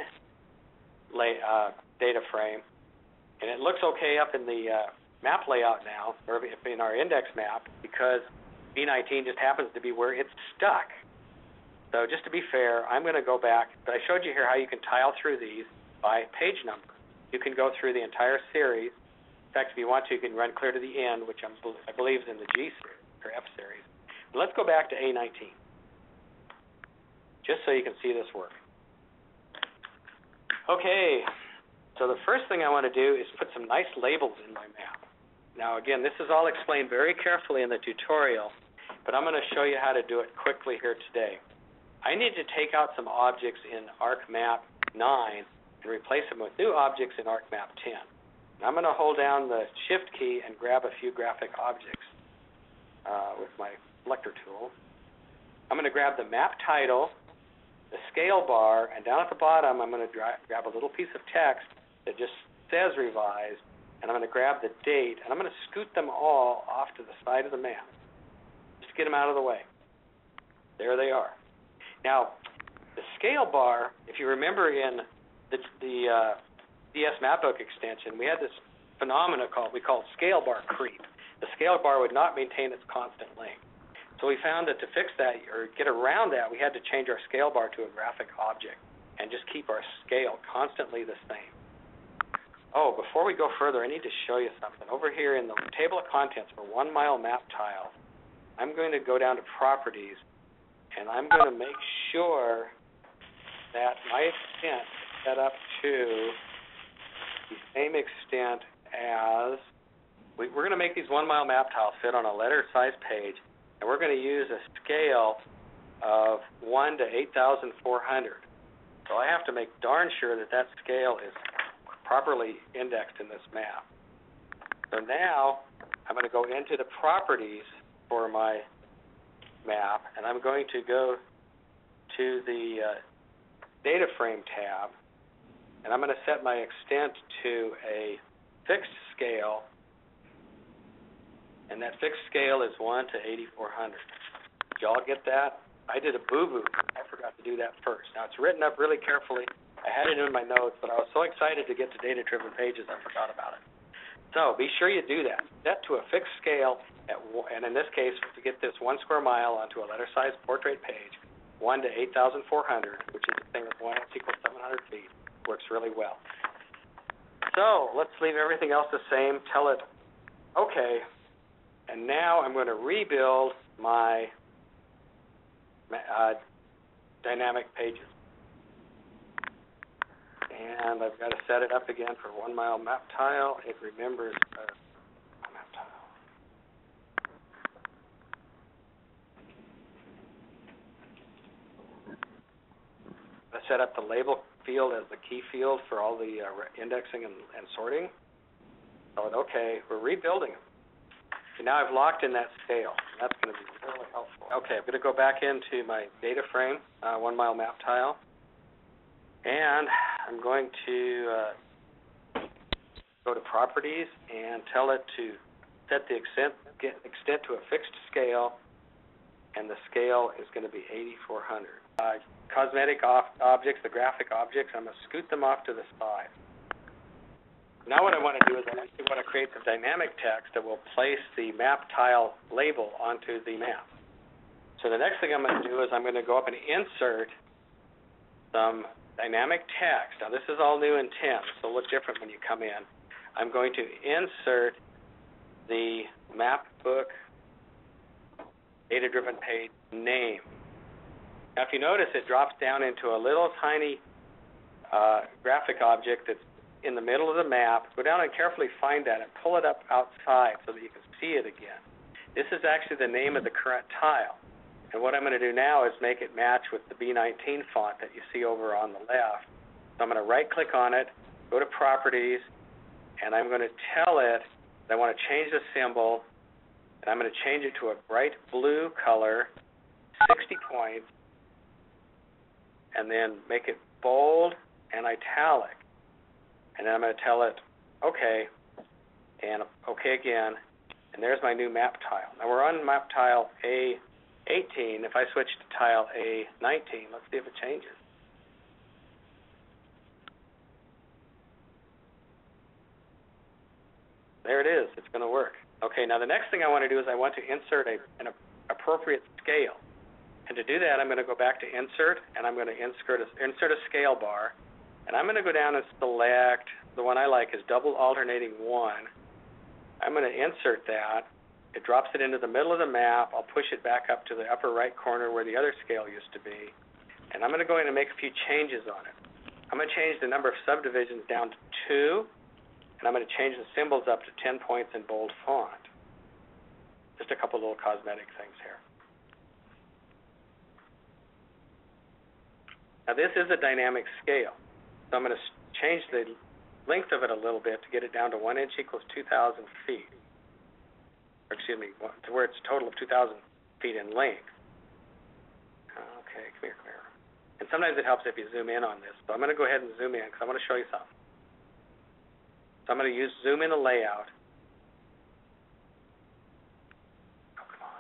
data frame, and it looks okay up in the map layout now, or in our index map, because B19 just happens to be where it's stuck. So just to be fair, I'm going to go back, but I showed you here how you can tile through these by page number. You can go through the entire series. In fact, if you want to, you can run clear to the end, which I believe is in the G series or F series. But let's go back to A19, just so you can see this work. Okay, so the first thing I want to do is put some nice labels in my map. Now, again, this is all explained very carefully in the tutorial, but I'm going to show you how to do it quickly here today. I need to take out some objects in ArcMap 9 and replace them with new objects in ArcMap 10. And I'm going to hold down the Shift key and grab a few graphic objects with my selector tool. I'm going to grab the map title, the scale bar, and down at the bottom I'm going to grab a little piece of text that just says revised, and I'm going to grab the date, and I'm going to scoot them all off to the side of the map. Just get them out of the way. There they are. Now, the scale bar, if you remember in the DS Mapbook extension, we had this phenomena we called scale bar creep. The scale bar would not maintain its constant length. So we found that to fix that, or get around that, we had to change our scale bar to a graphic object and just keep our scale constantly the same. Oh, before we go further, I need to show you something. Over here in the table of contents for 1 mile map tile, I'm going to go down to properties, and I'm going to make sure that my extent is set up to the same extent as, we're going to make these 1 mile map tiles fit on a letter size page, and we're going to use a scale of 1 to 8,400. So I have to make darn sure that that scale is properly indexed in this map. So now I'm going to go into the properties for my map, and I'm going to go to the data frame tab, and I'm going to set my extent to a fixed scale, and that fixed scale is 1 to 8,400. Did you all get that? I did a boo-boo. I forgot to do that first. Now, it's written up really carefully. I had it in my notes, but I was so excited to get to data-driven pages, I forgot about it. So be sure you do that. Set to a fixed scale, and in this case, to get this 1 square mile onto a letter-sized portrait page, 1 to 8,400, which is the same as 1 equals 700 feet, works really well. So let's leave everything else the same. Tell it, okay, and now I'm going to rebuild my dynamic pages. And I've got to set it up again for 1 mile map tile. It remembers a map tile. I set up the label field as the key field for all the indexing and sorting. So okay, we're rebuilding them. So now I've locked in that scale. That's going to be really helpful. Okay, I'm going to go back into my data frame, 1 mile map tile. And I'm going to go to properties and tell it to set the extent to a fixed scale, and the scale is going to be 8,400. Cosmetic objects, the graphic objects, I'm going to scoot them off to the side. Now what I want to do is I actually want to create some dynamic text that will place the map tile label onto the map. So the next thing I'm going to do is I'm going to go up and insert some dynamic text. Now this is all new in 10, so it'll look different when you come in. I'm going to insert the map book data-driven page name. Now if you notice, it drops down into a little tiny graphic object that's in the middle of the map. Go down and carefully find that and pull it up outside so that you can see it again. This is actually the name of the current tile. And what I'm going to do now is make it match with the B19 font that you see over on the left. So I'm going to right-click on it, go to Properties, and I'm going to tell it that I want to change the symbol, and I'm going to change it to a bright blue color, 60 points, and then make it bold and italic. And then I'm going to tell it, OK, and OK again, and there's my new map tile. Now we're on map tile A18. If I switch to tile A19, let's see if it changes. There it is. It's going to work. Okay, now the next thing I want to do is I want to insert an appropriate scale. And to do that, I'm going to go back to Insert, and I'm going to insert a scale bar. And I'm going to go down and select, the one I like is double alternating 1. I'm going to insert that. It drops it into the middle of the map. I'll push it back up to the upper right corner where the other scale used to be. And I'm going to go in and make a few changes on it. I'm going to change the number of subdivisions down to 2, and I'm going to change the symbols up to 10 points in bold font. Just a couple little cosmetic things here. Now this is a dynamic scale, so I'm going to change the length of it a little bit to get it down to 1 inch equals 2,000 feet. Or excuse me, to where it's a total of 2,000 feet in length. Okay, come here. And sometimes it helps if you zoom in on this. So I'm going to go ahead and zoom in because I want to show you something. So I'm going to use zoom in a layout. Oh, come on.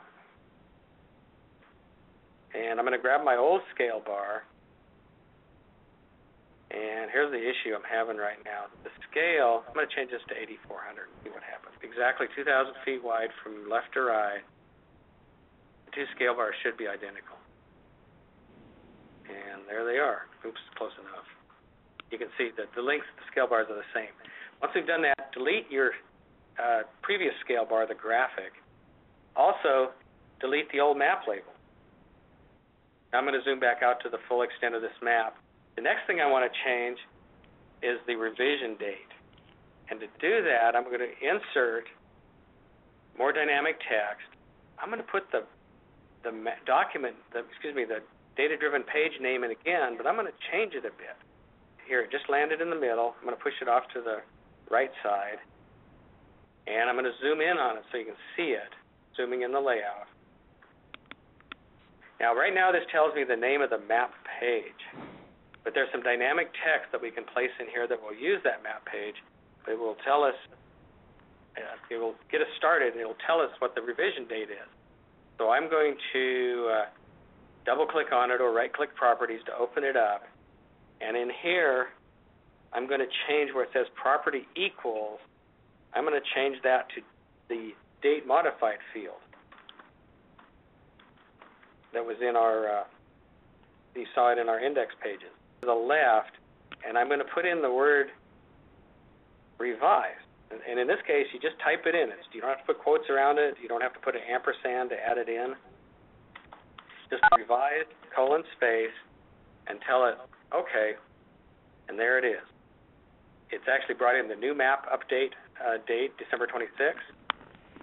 And I'm going to grab my old scale bar. And here's the issue I'm having right now. The scale, I'm going to change this to 8,400 and see what happens. Exactly 2,000 feet wide from left to right. The two scale bars should be identical. And there they are. Oops, close enough. You can see that the lengths of the scale bars are the same. Once we've done that, delete your previous scale bar, the graphic. Also, delete the old map label. Now I'm going to zoom back out to the full extent of this map. The next thing I want to change is the revision date. And to do that, I'm going to insert more dynamic text. I'm going to put the data-driven page name in again, but I'm going to change it a bit. Here, it just landed in the middle. I'm going to push it off to the right side. And I'm going to zoom in on it so you can see it, zooming in the layout. Now, right now, this tells me the name of the map page. But there's some dynamic text that we can place in here that will use that map page. It will tell us, it will get us started, and it will tell us what the revision date is. So I'm going to double-click on it or right-click Properties to open it up. And in here, I'm going to change where it says Property Equals. I'm going to change that to the Date Modified field that was in our, you saw it in our index pages. To the left, and I'm going to put in the word revised. And in this case, you just type it in. You don't have to put quotes around it. You don't have to put an ampersand to add it in. Just revised, :space, and tell it, OK, and there it is. It's actually brought in the new map update date, December 26th.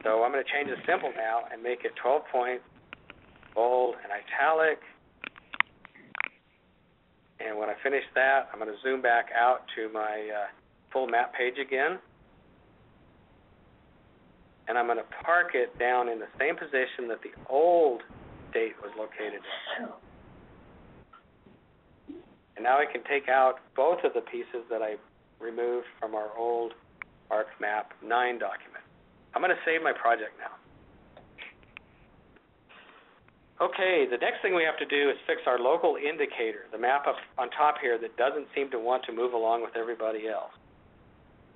So I'm going to change the symbol now and make it 12 points, bold, and italic. And when I finish that, I'm going to zoom back out to my full map page again. And I'm going to park it down in the same position that the old date was located in. And now I can take out both of the pieces that I removed from our old ArcMap 9 document. I'm going to save my project now. Okay, the next thing we have to do is fix our local indicator, the map up on top here that doesn't seem to want to move along with everybody else.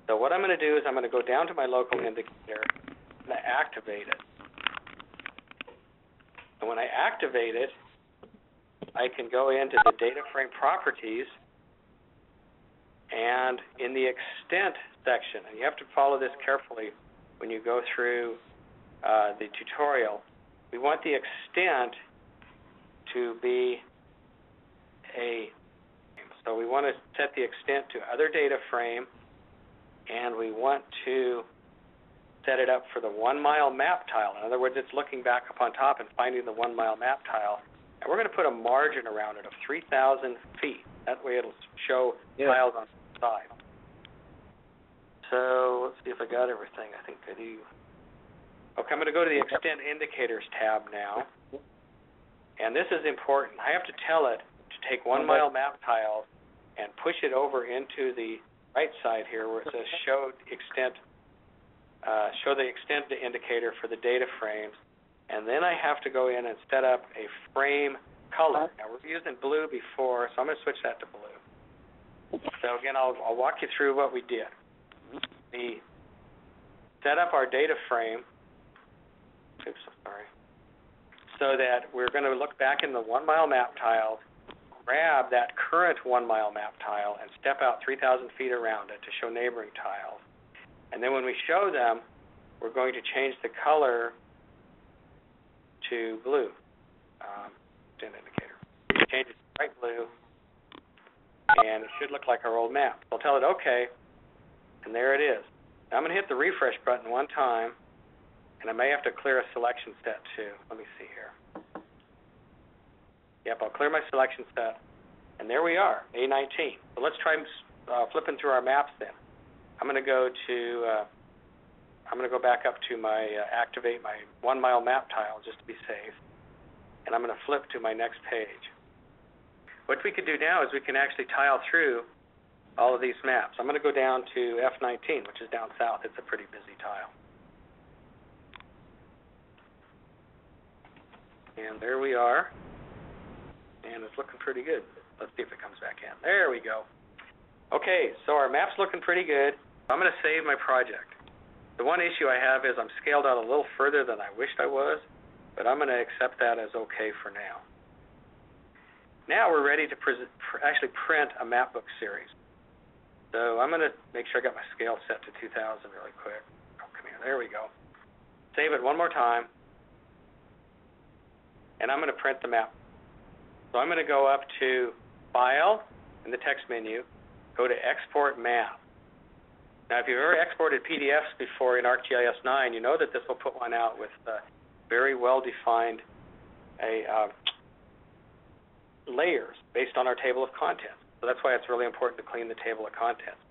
So what I'm going to do is I'm going to go down to my local indicator and activate it. And when I activate it, I can go into the data frame properties And in the extent section, and you have to follow this carefully when you go through the tutorial, we want the extent to be so we want to set the extent to other data frame, and we want to set it up for the 1 mile map tile. In other words, it's looking back up on top and finding the 1 mile map tile. And we're going to put a margin around it of 3,000 feet. That way it'll show tiles on the side. So let's see if I got everything. I think I do. Okay, I'm going to go to the Extent Indicators tab now. And this is important. I have to tell it to take 1 mile map tiles and push it over into the right side here where it says show the extent indicator for the data frames. And then I have to go in and set up a frame color. Now, we're using blue before, so I'm going to switch that to blue. So again, I'll walk you through what we did. We set up our data frame, so that we're going to look back in the 1 mile map tiles, grab that current 1 mile map tile, and step out 3,000 feet around it to show neighboring tiles. And then when we show them, we're going to change the color to blue. Extent indicator. Change it to bright blue, and it should look like our old map. I'll tell it OK, and there it is. Now I'm going to hit the refresh button one time, and I may have to clear a selection set too. Let me see here. Yep, I'll clear my selection set, and there we are, A19. So let's try flipping through our maps then. I'm going to go back up to my activate my 1 mile map tile just to be safe, and I'm going to flip to my next page. What we could do now is we can actually tile through all of these maps. I'm going to go down to F19, which is down south. It's a pretty busy tile. And there we are. And it's looking pretty good. Let's see if it comes back in. There we go. Okay, so our map's looking pretty good. I'm going to save my project. The one issue I have is I'm scaled out a little further than I wished I was, but I'm going to accept that as okay for now. Now we're ready to actually print a mapbook series. So I'm going to make sure I got my scale set to 2,000 really quick. Oh, come here. There we go. Save it one more time. And I'm going to print the map. So I'm going to go up to File in the text menu, go to Export Map. Now, if you've ever exported PDFs before in ArcGIS 9, you know that this will put one out with very well-defined layers based on our table of contents. So that's why it's really important to clean the table of contents.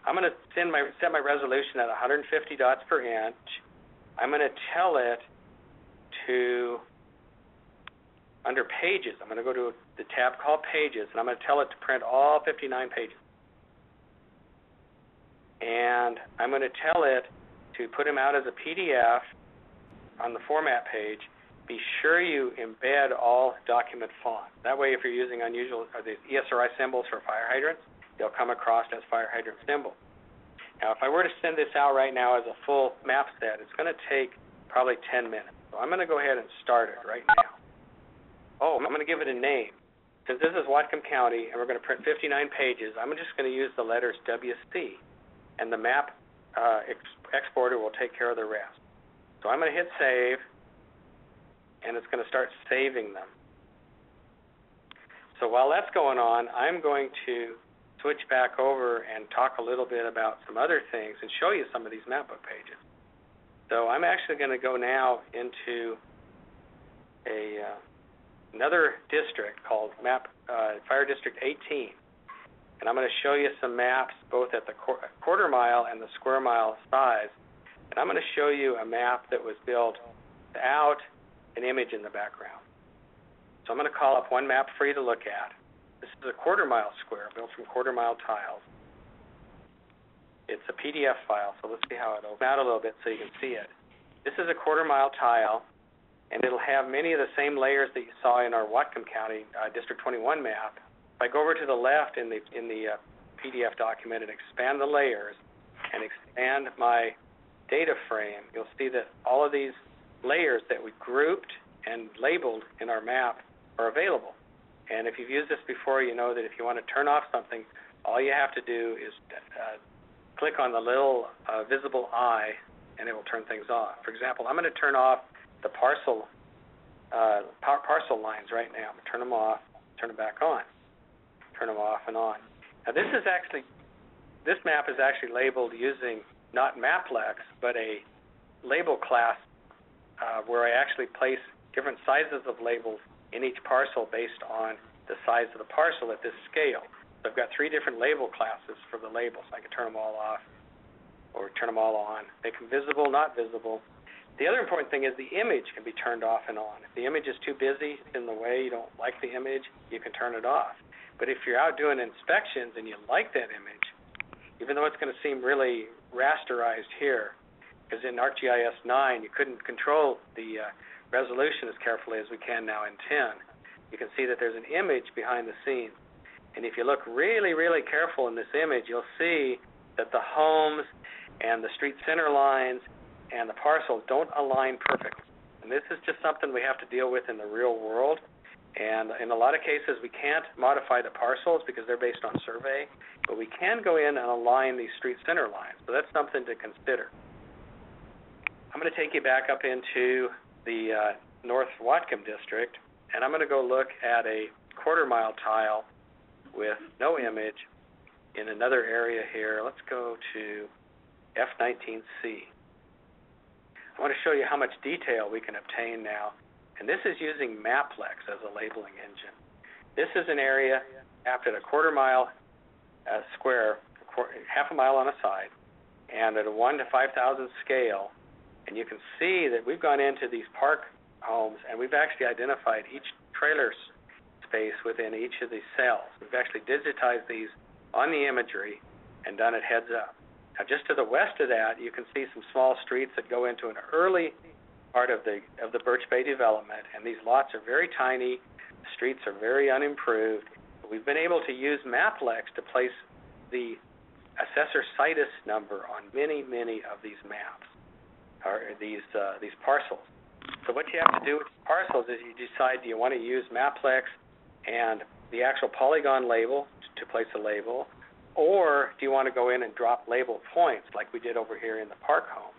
I'm going to set my resolution at 150 dots per inch. I'm going to tell it to, under Pages, I'm going to go to the tab called Pages, and I'm going to tell it to print all 59 pages. And I'm going to tell it to put them out as a PDF on the Format page. Be sure you embed all document fonts. That way, if you're using unusual the ESRI symbols for fire hydrants, they'll come across as fire hydrant symbols. Now, if I were to send this out right now as a full map set, it's going to take probably 10 minutes. So I'm going to go ahead and start it right now. Oh, I'm going to give it a name. Since this is Whatcom County and we're going to print 59 pages, I'm just going to use the letters WC, and the map exporter will take care of the rest. So I'm going to hit Save, and it's going to start saving them. So while that's going on, I'm going to switch back over and talk a little bit about some other things and show you some of these mapbook pages. So I'm actually going to go now into another district called Fire District 18. And I'm going to show you some maps both at the quarter mile and the square mile size. And I'm going to show you a map that was built without an image in the background. So I'm going to call up one map for you to look at. This is a quarter mile square built from quarter mile tiles. It's a PDF file, so let's see how it opens out a little bit so you can see it. This is a quarter mile tile, and it'll have many of the same layers that you saw in our Whatcom County District 21 map. If I go over to the left in the PDF document and expand the layers and expand my data frame, you'll see that all of these layers that we grouped and labeled in our map are available. And if you've used this before, you know that if you want to turn off something all you have to do is click on the little visible eye, and it will turn things off. For example, I'm going to turn off the parcel lines right now. I'm going to turn them off, turn them back on, turn them off and on. Now this map is actually labeled using not Maplex, but a label class where I actually place different sizes of labels in each parcel based on the size of the parcel at this scale. So I've got 3 different label classes for the labels. I can turn them all off or turn them all on. Make them visible, not visible. The other important thing is the image can be turned off and on. If the image is too busy, in the way, you don't like the image, you can turn it off. But if you're out doing inspections and you like that image, even though it's going to seem really rasterized here, because in ArcGIS 9 you couldn't control the resolution as carefully as we can now in 10, you can see that there's an image behind the scenes. And if you look really, really careful in this image, you'll see that the homes and the street center lines and the parcels don't align perfectly. And this is just something we have to deal with in the real world. And in a lot of cases, we can't modify the parcels because they're based on survey, but we can go in and align these street center lines. So that's something to consider. I'm going to take you back up into the North Whatcom district, and I'm going to go look at a quarter-mile tile with no image in another area here. Let's go to F19C. I want to show you how much detail we can obtain now, and this is using Maplex as a labeling engine. This is an area mapped at a quarter-mile square, half a mile on a side, and at a 1 to 5,000 scale. And you can see that we've gone into these park homes, and we've actually identified each trailer space within each of these cells. We've actually digitized these on the imagery and done it heads up. Now, just to the west of that, you can see some small streets that go into an early part of the Birch Bay development, and these lots are very tiny. The streets are very unimproved. We've been able to use Maplex to place the assessor situs number on many, many of these maps, or these parcels. So what you have to do with parcels is you decide, do you want to use Maplex and the actual polygon label to place a label, or do you want to go in and drop label points like we did over here in the park home?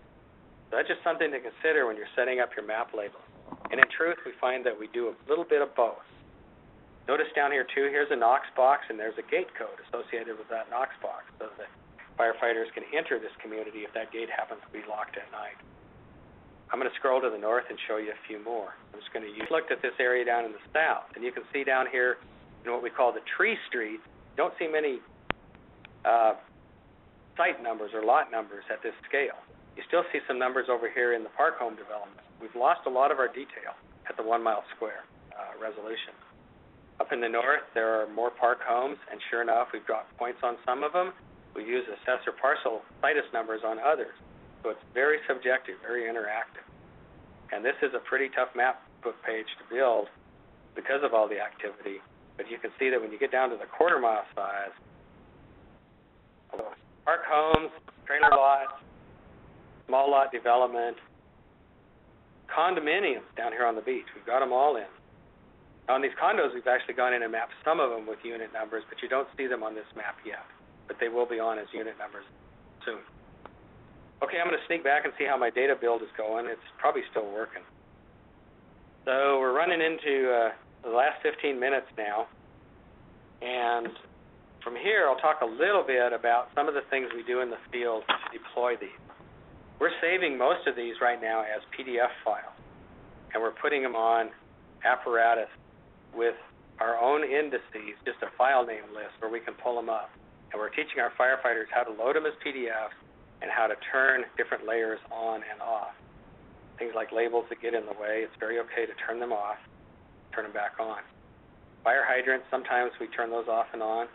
So that's just something to consider when you're setting up your map label. And in truth, we find that we do a little bit of both. Notice down here, too, here's a Knox box, and there's a gate code associated with that Knox box so that firefighters can enter this community if that gate happens to be locked at night. I'm going to scroll to the north and show you a few more. I'm just going to look at this area down in the south, and you can see down here in what we call the tree street, you don't see many site numbers or lot numbers at this scale. You still see some numbers over here in the park home development. We've lost a lot of our detail at the 1 mile square resolution. Up in the north, there are more park homes, and sure enough, we've dropped points on some of them. We use assessor parcel situs numbers on others. So it's very subjective, very interactive. And this is a pretty tough map book page to build because of all the activity. But you can see that when you get down to the quarter mile size, park homes, trailer lots, small lot development, condominiums down here on the beach, we've got them all in. Now on these condos, we've actually gone in and mapped some of them with unit numbers, but you don't see them on this map yet. But they will be on as unit numbers soon. Okay, I'm going to sneak back and see how my data build is going. It's probably still working. So we're running into the last 15 minutes now. And from here, I'll talk a little bit about some of the things we do in the field to deploy these. We're saving most of these right now as PDF files. And we're putting them on Apparatus with our own indices, just a file name list where we can pull them up. And we're teaching our firefighters how to load them as PDFs and how to turn different layers on and off. Things like labels that get in the way, it's very okay to turn them off, turn them back on. Fire hydrants, sometimes we turn those off and on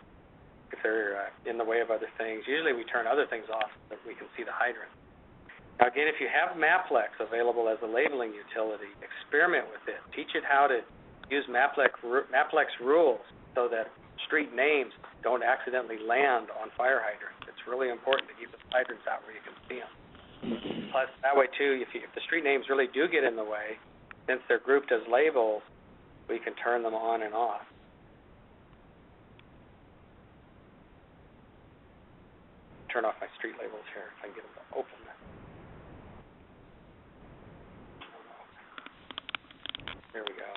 if they're in the way of other things. Usually we turn other things off so that we can see the hydrant. Now again, if you have Maplex available as a labeling utility, experiment with it. Teach it how to use Maplex rules so that street names don't accidentally land on fire hydrants. It's really important to keep the hydrants out where you can see them. Plus, that way too, if the street names really do get in the way, since they're grouped as labels, we can turn them on and off. turn off my street labels here if I can get them to open. There we go.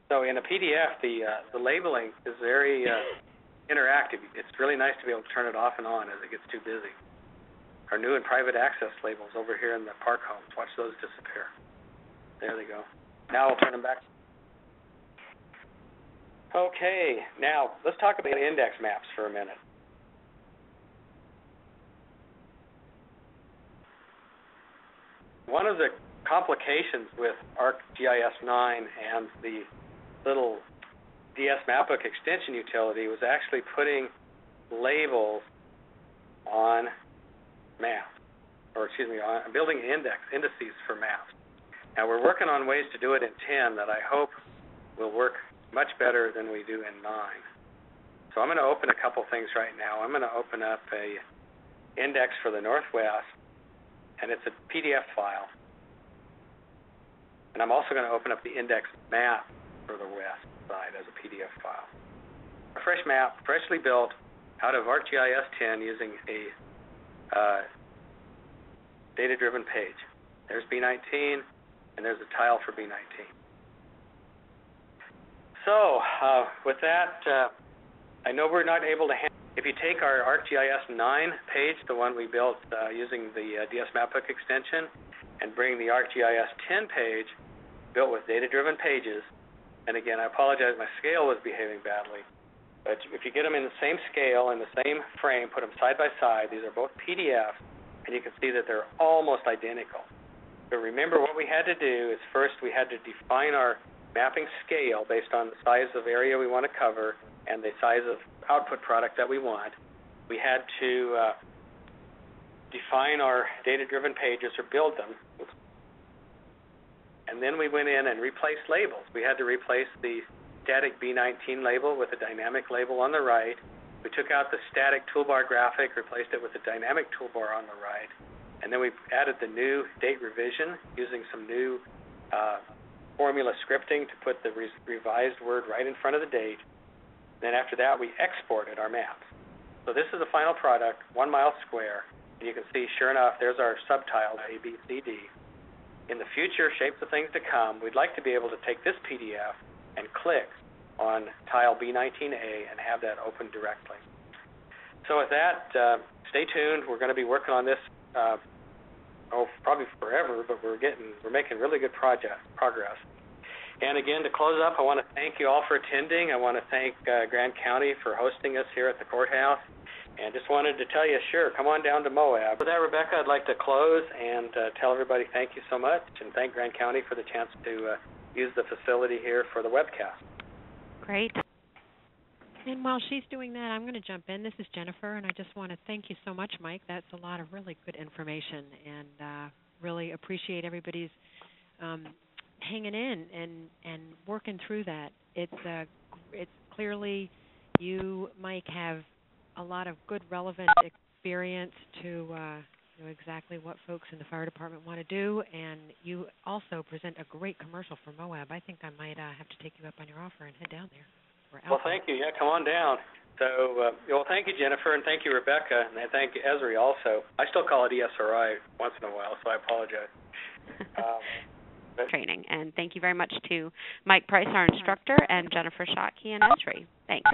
So in a PDF, the labeling is very interactive. It's really nice to be able to turn it off and on as it gets too busy. Our new and private access labels over here in the park homes, watch those disappear. There they go. Now I'll turn them back. Okay, now let's talk about index maps for a minute. One of the complications with ArcGIS 9 and the little DS Mapbook extension utility was actually putting labels on maps, or on building indices for maps. Now we're working on ways to do it in 10 that I hope will work much better than we do in 9. So I'm going to open a couple things right now. I'm going to open up a index for the Northwest, and it's a PDF file. And I'm also going to open up the index map for the west side as a PDF file. A fresh map, freshly built out of ArcGIS 10 using a data-driven page. There's B19, and there's a tile for B19. So with that, I know we're not able to if you take our ArcGIS 9 page, the one we built using the DS Mapbook extension, and bring the ArcGIS 10 page built with data-driven pages, and again, I apologize, my scale was behaving badly, but if you get them in the same scale, in the same frame, put them side by side, these are both PDFs, and you can see that they're almost identical. But remember, what we had to do is first we had to define our mapping scale based on the size of area we want to cover and the size of output product that we want. We had to define our data-driven pages or build them. And then we went in and replaced labels. We had to replace the static B19 label with a dynamic label on the right. We took out the static toolbar graphic, replaced it with a dynamic toolbar on the right. And then we added the new date revision using some new formula scripting to put the revised word right in front of the date. Then after that, we exported our maps. So this is the final product, 1 mile square. And you can see, sure enough, there's our subtiles, A, B, C, D. In the future, shapes of things to come, we'd like to be able to take this PDF and click on tile B19A and have that open directly. So with that, stay tuned. We're going to be working on this probably forever, but we're making really good progress. And again, to close up, I want to thank you all for attending. I want to thank Grand County for hosting us here at the courthouse. And just wanted to tell you, sure, come on down to Moab. With that, Rebecca, I'd like to close and tell everybody thank you so much, and thank Grand County for the chance to use the facility here for the webcast. Great. And while she's doing that, I'm going to jump in. This is Jennifer, and I just want to thank you so much, Mike. That's a lot of really good information, and really appreciate everybody's hanging in and working through that. It's clearly you, Mike, have a lot of good, relevant experience to know exactly what folks in the fire department want to do, and you also present a great commercial for Moab. I think I might have to take you up on your offer and head down there. Well, thank you. Yeah, come on down. So, well, thank you, Jennifer, and thank you, Rebecca, and thank you, Esri, also. I still call it ESRI once in a while, so I apologize. Training, and thank you very much to Mike Price, our instructor, and Jennifer Schottky and Esri. Thanks.